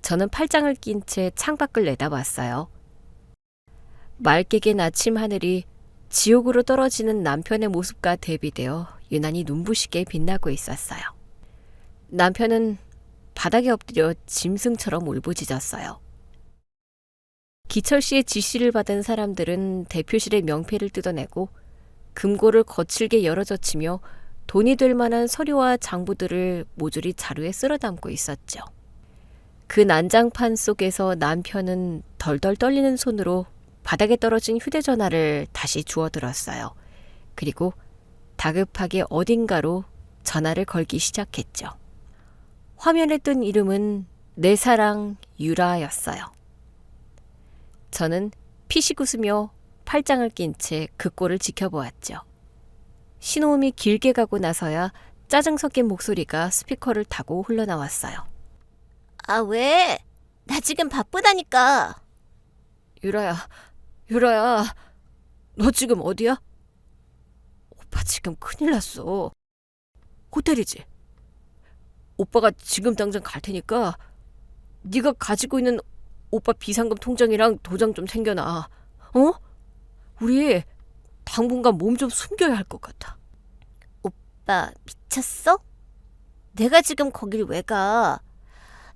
저는 팔짱을 낀 채 창밖을 내다봤어요. 맑게 갠 아침 하늘이 지옥으로 떨어지는 남편의 모습과 대비되어 유난히 눈부시게 빛나고 있었어요. 남편은 바닥에 엎드려 짐승처럼 울부짖었어요. 기철 씨의 지시를 받은 사람들은 대표실의 명패를 뜯어내고 금고를 거칠게 열어젖히며 돈이 될 만한 서류와 장부들을 모조리 자루에 쓸어 담고 있었죠. 그 난장판 속에서 남편은 덜덜 떨리는 손으로 바닥에 떨어진 휴대전화를 다시 주워들었어요. 그리고 다급하게 어딘가로 전화를 걸기 시작했죠. 화면에 뜬 이름은 내 사랑 유라였어요. 저는 피식 웃으며 팔짱을 낀 채 그 꼴을 지켜보았죠. 신호음이 길게 가고 나서야 짜증 섞인 목소리가 스피커를 타고 흘러나왔어요. 아, 왜? 나 지금 바쁘다니까. 유라야, 유라야, 너 지금 어디야? 오빠 지금 큰일 났어. 호텔이지? 오빠가 지금 당장 갈 테니까 네가 가지고 있는 오빠 비상금 통장이랑 도장 좀 챙겨놔. 어? 우리 당분간 몸 좀 숨겨야 할 것 같아. 오빠 미쳤어? 내가 지금 거길 왜 가?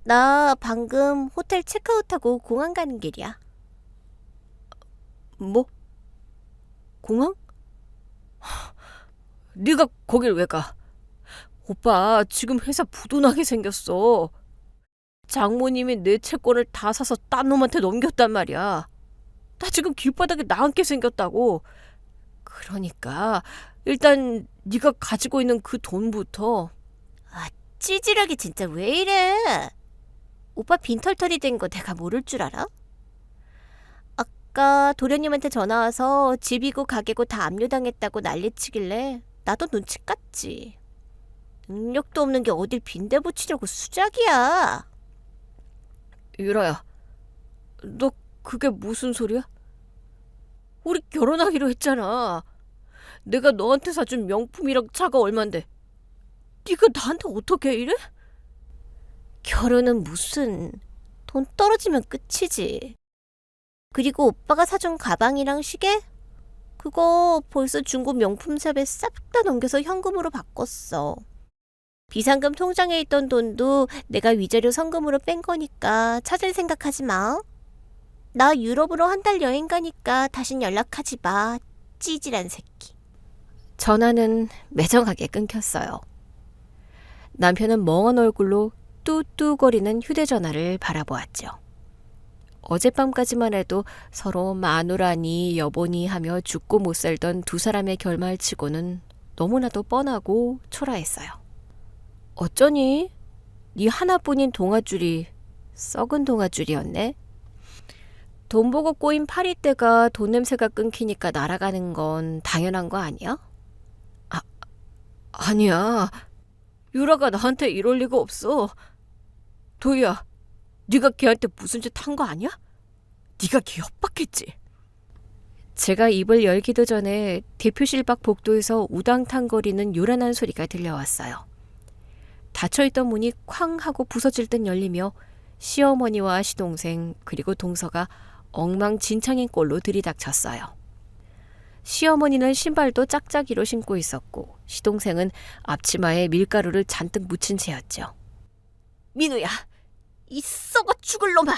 나 방금 호텔 체크아웃하고 공항 가는 길이야. 뭐? 공항? 네가 거길 왜 가? 오빠 지금 회사 부도나게 생겼어. 장모님이 내 채권을 다 사서 딴 놈한테 넘겼단 말이야. 나 지금 길바닥에 나앉게 생겼다고. 그러니까 일단 네가 가지고 있는 그 돈부터. 찌질하게 진짜 왜 이래? 오빠 빈털털이 된 거 내가 모를 줄 알아? 아까 도련님한테 전화 와서 집이고 가게고 다 압류당했다고 난리치길래 나도 눈치 깠지. 능력도 없는 게 어딜 빈대 붙이려고 수작이야. 유라야, 너 그게 무슨 소리야? 우리 결혼하기로 했잖아. 내가 너한테 사준 명품이랑 차가 얼만데 네가 나한테 어떻게 이래? 결혼은 무슨 돈 떨어지면 끝이지. 그리고 오빠가 사준 가방이랑 시계? 그거 벌써 중고 명품샵에 싹 다 넘겨서 현금으로 바꿨어. 비상금 통장에 있던 돈도 내가 위자료 성금으로 뺀 거니까 찾을 생각하지 마. 나 유럽으로 한 달 여행 가니까 다신 연락하지 마. 찌질한 새끼. 전화는 매정하게 끊겼어요. 남편은 멍한 얼굴로 뚜뚜거리는 휴대전화를 바라보았죠. 어젯밤까지만 해도 서로 마누라니 여보니 하며 죽고 못 살던 두 사람의 결말치고는 너무나도 뻔하고 초라했어요. 어쩌니? 네 하나뿐인 동아줄이 썩은 동아줄이었네. 돈 보고 꼬인 파리떼가 돈 냄새가 끊기니까 날아가는 건 당연한 거 아니야? 아니야. 유라가 나한테 이럴 리가 없어. 도희야, 네가 걔한테 무슨 짓 한 거 아니야? 네가 걔 협박했지. 제가 입을 열기도 전에 대표실 밖 복도에서 우당탕거리는 요란한 소리가 들려왔어요. 닫혀있던 문이 쾅 하고 부서질 듯 열리며 시어머니와 시동생 그리고 동서가 엉망진창인 꼴로 들이닥쳤어요. 시어머니는 신발도 짝짝이로 신고 있었고 시동생은 앞치마에 밀가루를 잔뜩 묻힌 채였죠. 민우야, 이 썩어 죽을 놈아!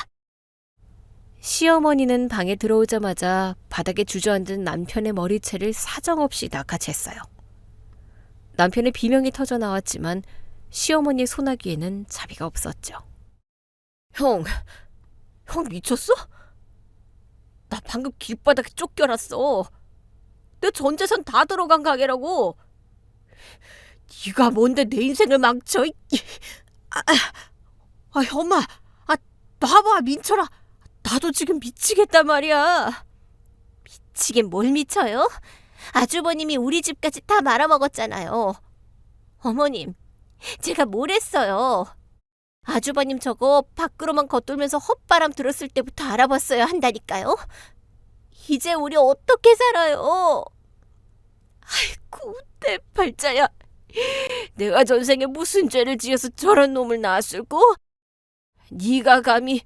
시어머니는 방에 들어오자마자 바닥에 주저앉은 남편의 머리채를 사정없이 낚아챘어요. 남편의 비명이 터져 나왔지만 시어머니의 소나기에는 자비가 없었죠. 형 미쳤어? 나 방금 길바닥에 쫓겨났어. 내 전 재산 다 들어간 가게라고. 네가 뭔데 내 인생을 망쳐? 엄마, 놔봐 민철아. 나도 지금 미치겠단 말이야. 미치긴 뭘 미쳐요? 아주버님이 우리 집까지 다 말아먹었잖아요. 어머님, 제가 뭘 했어요? 아주버님 저거 밖으로만 겉돌면서 헛바람 들었을 때부터 알아봤어야 한다니까요. 이제 우리 어떻게 살아요? 아이고 내 팔자야. 내가 전생에 무슨 죄를 지어서 저런 놈을 낳았을꼬? 네가 감히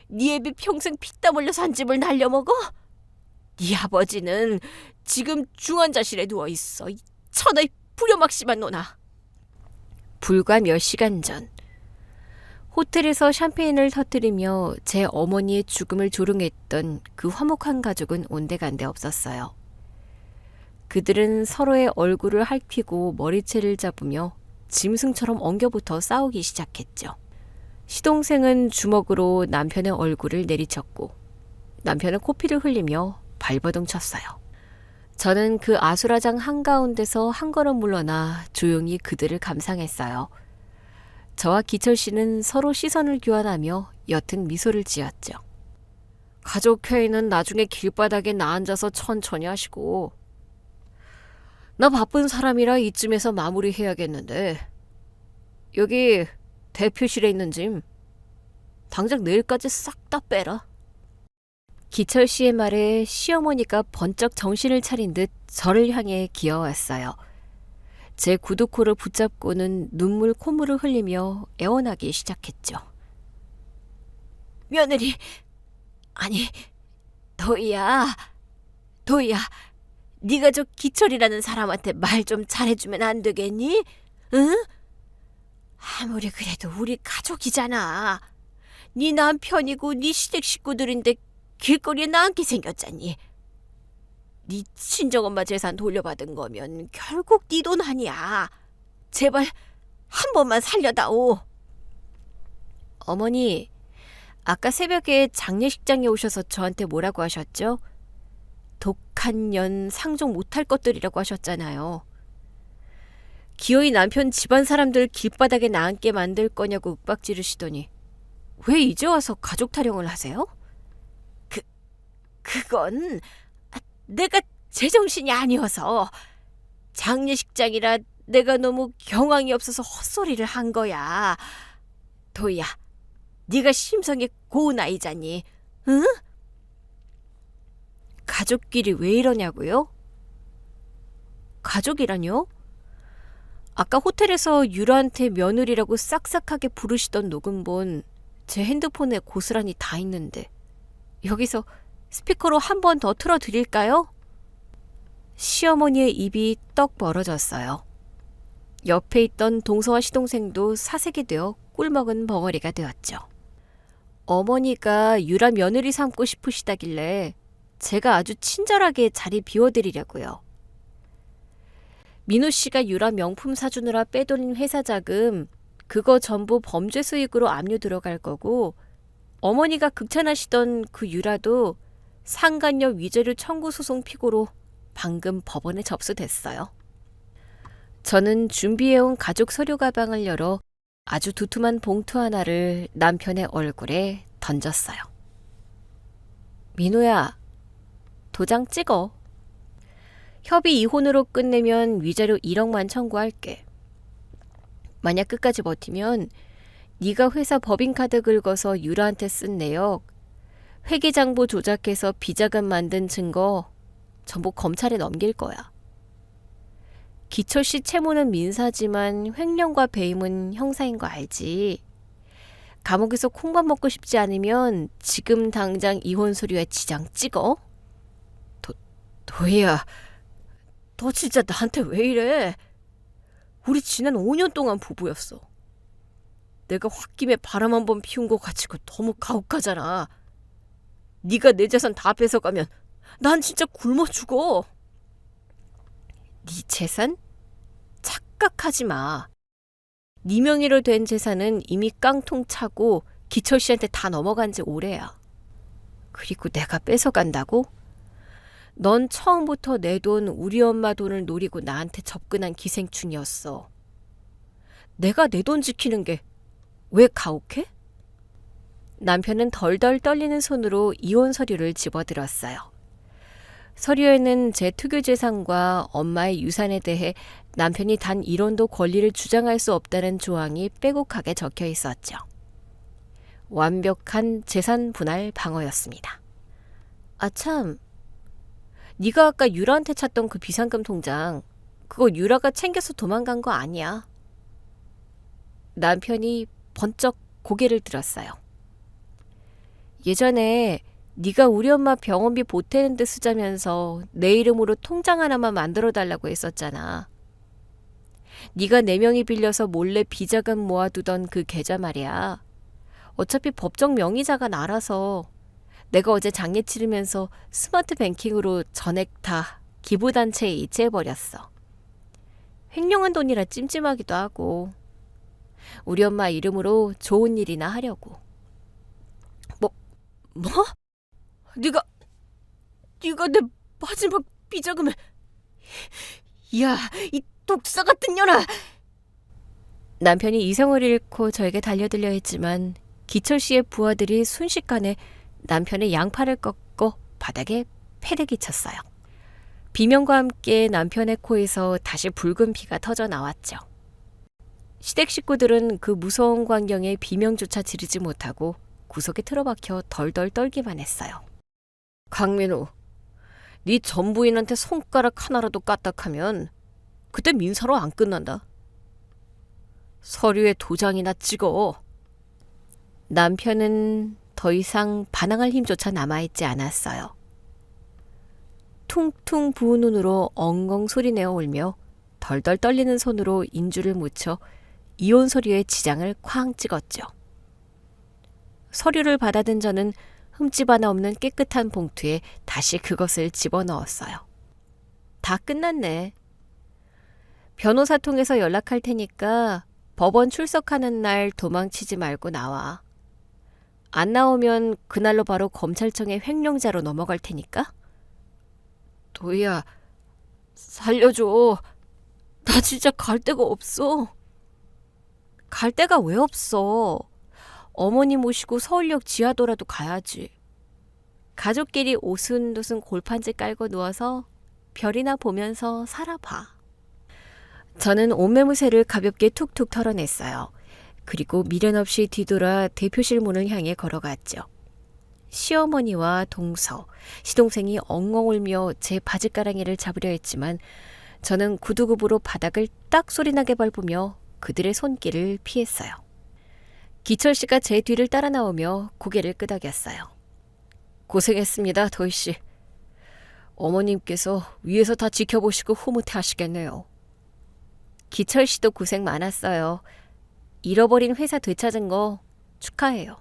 네 애비 평생 피땀 흘려 산 집을 날려먹어? 네 아버지는 지금 중환자실에 누워있어. 이 천하의 불효막심한 노나. 불과 몇 시간 전 호텔에서 샴페인을 터뜨리며 제 어머니의 죽음을 조롱했던 그 화목한 가족은 온데간데 없었어요. 그들은 서로의 얼굴을 핥히고 머리채를 잡으며 짐승처럼 엉겨붙어 싸우기 시작했죠. 시동생은 주먹으로 남편의 얼굴을 내리쳤고 남편은 코피를 흘리며 발버둥 쳤어요. 저는 그 아수라장 한가운데서 한 걸음 물러나 조용히 그들을 감상했어요. 저와 기철 씨는 서로 시선을 교환하며 옅은 미소를 지었죠. 가족회의는 나중에 길바닥에 나앉아서 천천히 하시고. 나 바쁜 사람이라 이쯤에서 마무리해야겠는데 여기 대표실에 있는 짐 당장 내일까지 싹 다 빼라. 기철 씨의 말에 시어머니가 번쩍 정신을 차린 듯 저를 향해 기어왔어요. 제 구두코를 붙잡고는 눈물 콧물을 흘리며 애원하기 시작했죠. 며느리, 아니, 도희야, 네가 저 기철이라는 사람한테 말 좀 잘해주면 안 되겠니? 응? 아무리 그래도 우리 가족이잖아. 네 남편이고 네 시댁 식구들인데 길거리에 나앉게 생겼잖니. 네 친정엄마 재산 돌려받은 거면 결국 네 돈 아니야. 제발 한 번만 살려다오. 어머니, 아까 새벽에 장례식장에 오셔서 저한테 뭐라고 하셨죠? 독한 년 상종 못할 것들이라고 하셨잖아요. 기어이 남편 집안 사람들 길바닥에 나앉게 만들 거냐고 윽박 지르시더니 왜 이제 와서 가족 타령을 하세요? 그건 내가 제정신이 아니어서 장례식장이라 내가 너무 경황이 없어서 헛소리를 한 거야. 도희야, 네가 심성이 고운 아이잖니. 응? 가족끼리 왜 이러냐고요? 가족이라뇨? 아까 호텔에서 유라한테 며느리라고 싹싹하게 부르시던 녹음본 제 핸드폰에 고스란히 다 있는데 여기서 스피커로 한 번 더 틀어드릴까요? 시어머니의 입이 떡 벌어졌어요. 옆에 있던 동서와 시동생도 사색이 되어 꿀먹은 벙어리가 되었죠. 어머니가 유라 며느리 삼고 싶으시다길래 제가 아주 친절하게 자리 비워드리려고요. 민호 씨가 유라 명품 사주느라 빼돌린 회사 자금 그거 전부 범죄 수익으로 압류 들어갈 거고 어머니가 극찬하시던 그 유라도 상간녀 위자료 청구 소송 피고로 방금 법원에 접수됐어요. 저는 준비해온 가족 서류 가방을 열어 아주 두툼한 봉투 하나를 남편의 얼굴에 던졌어요. 민호야, 도장 찍어. 협의 이혼으로 끝내면 위자료 1억만 청구할게. 만약 끝까지 버티면 네가 회사 법인카드 긁어서 유라한테 쓴 내역, 회계장부 조작해서 비자금 만든 증거 전부 검찰에 넘길 거야. 기철 씨 채무는 민사지만 횡령과 배임은 형사인 거 알지? 감옥에서 콩밥 먹고 싶지 않으면 지금 당장 이혼 서류에 지장 찍어. 도희야, 너 진짜 나한테 왜 이래? 우리 지난 5년 동안 부부였어. 내가 홧김에 바람 한 번 피운 거 가지고 너무 가혹하잖아. 네가 내 재산 다 뺏어가면 난 진짜 굶어 죽어. 네 재산? 착각하지 마. 네 명의로 된 재산은 이미 깡통 차고 기철 씨한테 다 넘어간 지 오래야. 그리고 내가 뺏어간다고? 넌 처음부터 내 돈, 우리 엄마 돈을 노리고 나한테 접근한 기생충이었어. 내가 내 돈 지키는 게 왜 가혹해? 남편은 덜덜 떨리는 손으로 이혼 서류를 집어들었어요. 서류에는 제 특유 재산과 엄마의 유산에 대해 남편이 단 1원도 권리를 주장할 수 없다는 조항이 빼곡하게 적혀 있었죠. 완벽한 재산 분할 방어였습니다. 아 참, 네가 아까 유라한테 찾던 그 비상금 통장, 그거 유라가 챙겨서 도망간 거 아니야. 남편이 번쩍 고개를 들었어요. 예전에 네가 우리 엄마 병원비 보태는 데 쓰자면서 내 이름으로 통장 하나만 만들어달라고 했었잖아. 네가 내 명의 빌려서 몰래 비자금 모아두던 그 계좌 말이야. 어차피 법정 명의자가 나라서 내가 어제 장례 치르면서 스마트 뱅킹으로 전액 다 기부단체에 이체해버렸어. 횡령한 돈이라 찜찜하기도 하고 우리 엄마 이름으로 좋은 일이나 하려고. 뭐? 네가 내 마지막 비자금을... 야, 이 독사 같은 년아! 남편이 이성을 잃고 저에게 달려들려 했지만 기철 씨의 부하들이 순식간에 남편의 양팔을 꺾고 바닥에 패대기 쳤어요. 비명과 함께 남편의 코에서 다시 붉은 피가 터져 나왔죠. 시댁 식구들은 그 무서운 광경에 비명조차 지르지 못하고 구석에 틀어박혀 덜덜 떨기만 했어요. 강민우, 네 전부인한테 손가락 하나라도 까딱하면 그때 민사로 안 끝난다. 서류에 도장이나 찍어. 남편은 더 이상 반항할 힘조차 남아있지 않았어요. 퉁퉁 부은 눈으로 엉엉 소리내어 울며 덜덜 떨리는 손으로 인주를 묻혀 이혼 서류에 지장을 쾅 찍었죠. 서류를 받아든 저는 흠집 하나 없는 깨끗한 봉투에 다시 그것을 집어넣었어요. 다 끝났네. 변호사 통해서 연락할 테니까 법원 출석하는 날 도망치지 말고 나와. 안 나오면 그날로 바로 검찰청의 횡령자로 넘어갈 테니까. 도희야, 살려줘. 나 진짜 갈 데가 없어. 갈 데가 왜 없어? 어머니 모시고 서울역 지하도라도 가야지. 가족끼리 오순도순 골판지 깔고 누워서 별이나 보면서 살아봐. 저는 옷매무새를 가볍게 툭툭 털어냈어요. 그리고 미련 없이 뒤돌아 대표실 문을 향해 걸어갔죠. 시어머니와 동서, 시동생이 엉엉 울며 제 바지가랑이를 잡으려 했지만 저는 구두굽으로 바닥을 딱 소리나게 밟으며 그들의 손길을 피했어요. 기철 씨가 제 뒤를 따라 나오며 고개를 끄덕였어요. 고생했습니다, 도희 씨. 어머님께서 위에서 다 지켜보시고 흐뭇해 하시겠네요. 기철 씨도 고생 많았어요. 잃어버린 회사 되찾은 거 축하해요.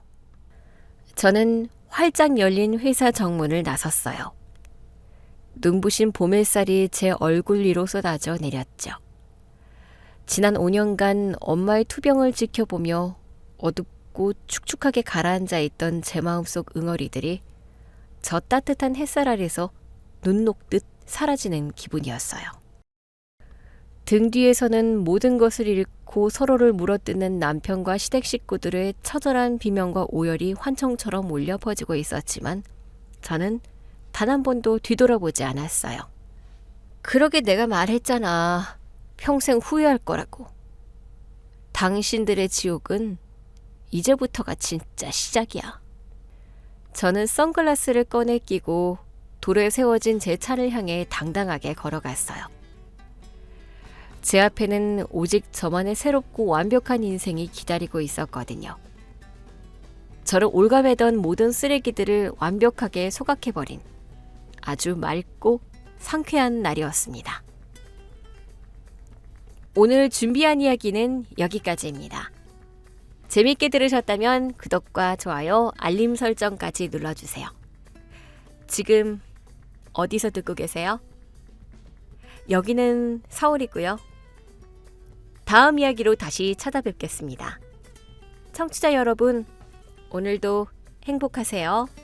저는 활짝 열린 회사 정문을 나섰어요. 눈부신 봄 햇살이 제 얼굴 위로 쏟아져 내렸죠. 지난 5년간 엄마의 투병을 지켜보며 어둡고 축축하게 가라앉아 있던 제 마음속 응어리들이 저 따뜻한 햇살 아래서 눈 녹듯 사라지는 기분이었어요. 등 뒤에서는 모든 것을 잃고 서로를 물어뜯는 남편과 시댁 식구들의 처절한 비명과 오열이 환청처럼 울려 퍼지고 있었지만 저는 단 한 번도 뒤돌아보지 않았어요. 그러게 내가 말했잖아. 평생 후회할 거라고. 당신들의 지옥은 이제부터가 진짜 시작이야. 저는 선글라스를 꺼내 끼고 도로에 세워진 제 차를 향해 당당하게 걸어갔어요. 제 앞에는 오직 저만의 새롭고 완벽한 인생이 기다리고 있었거든요. 저를 올가매던 모든 쓰레기들을 완벽하게 소각해버린 아주 맑고 상쾌한 날이었습니다. 오늘 준비한 이야기는 여기까지입니다. 재밌게 들으셨다면 구독과 좋아요, 알림 설정까지 눌러주세요. 지금 어디서 듣고 계세요? 여기는 서울이고요. 다음 이야기로 다시 찾아뵙겠습니다. 청취자 여러분, 오늘도 행복하세요.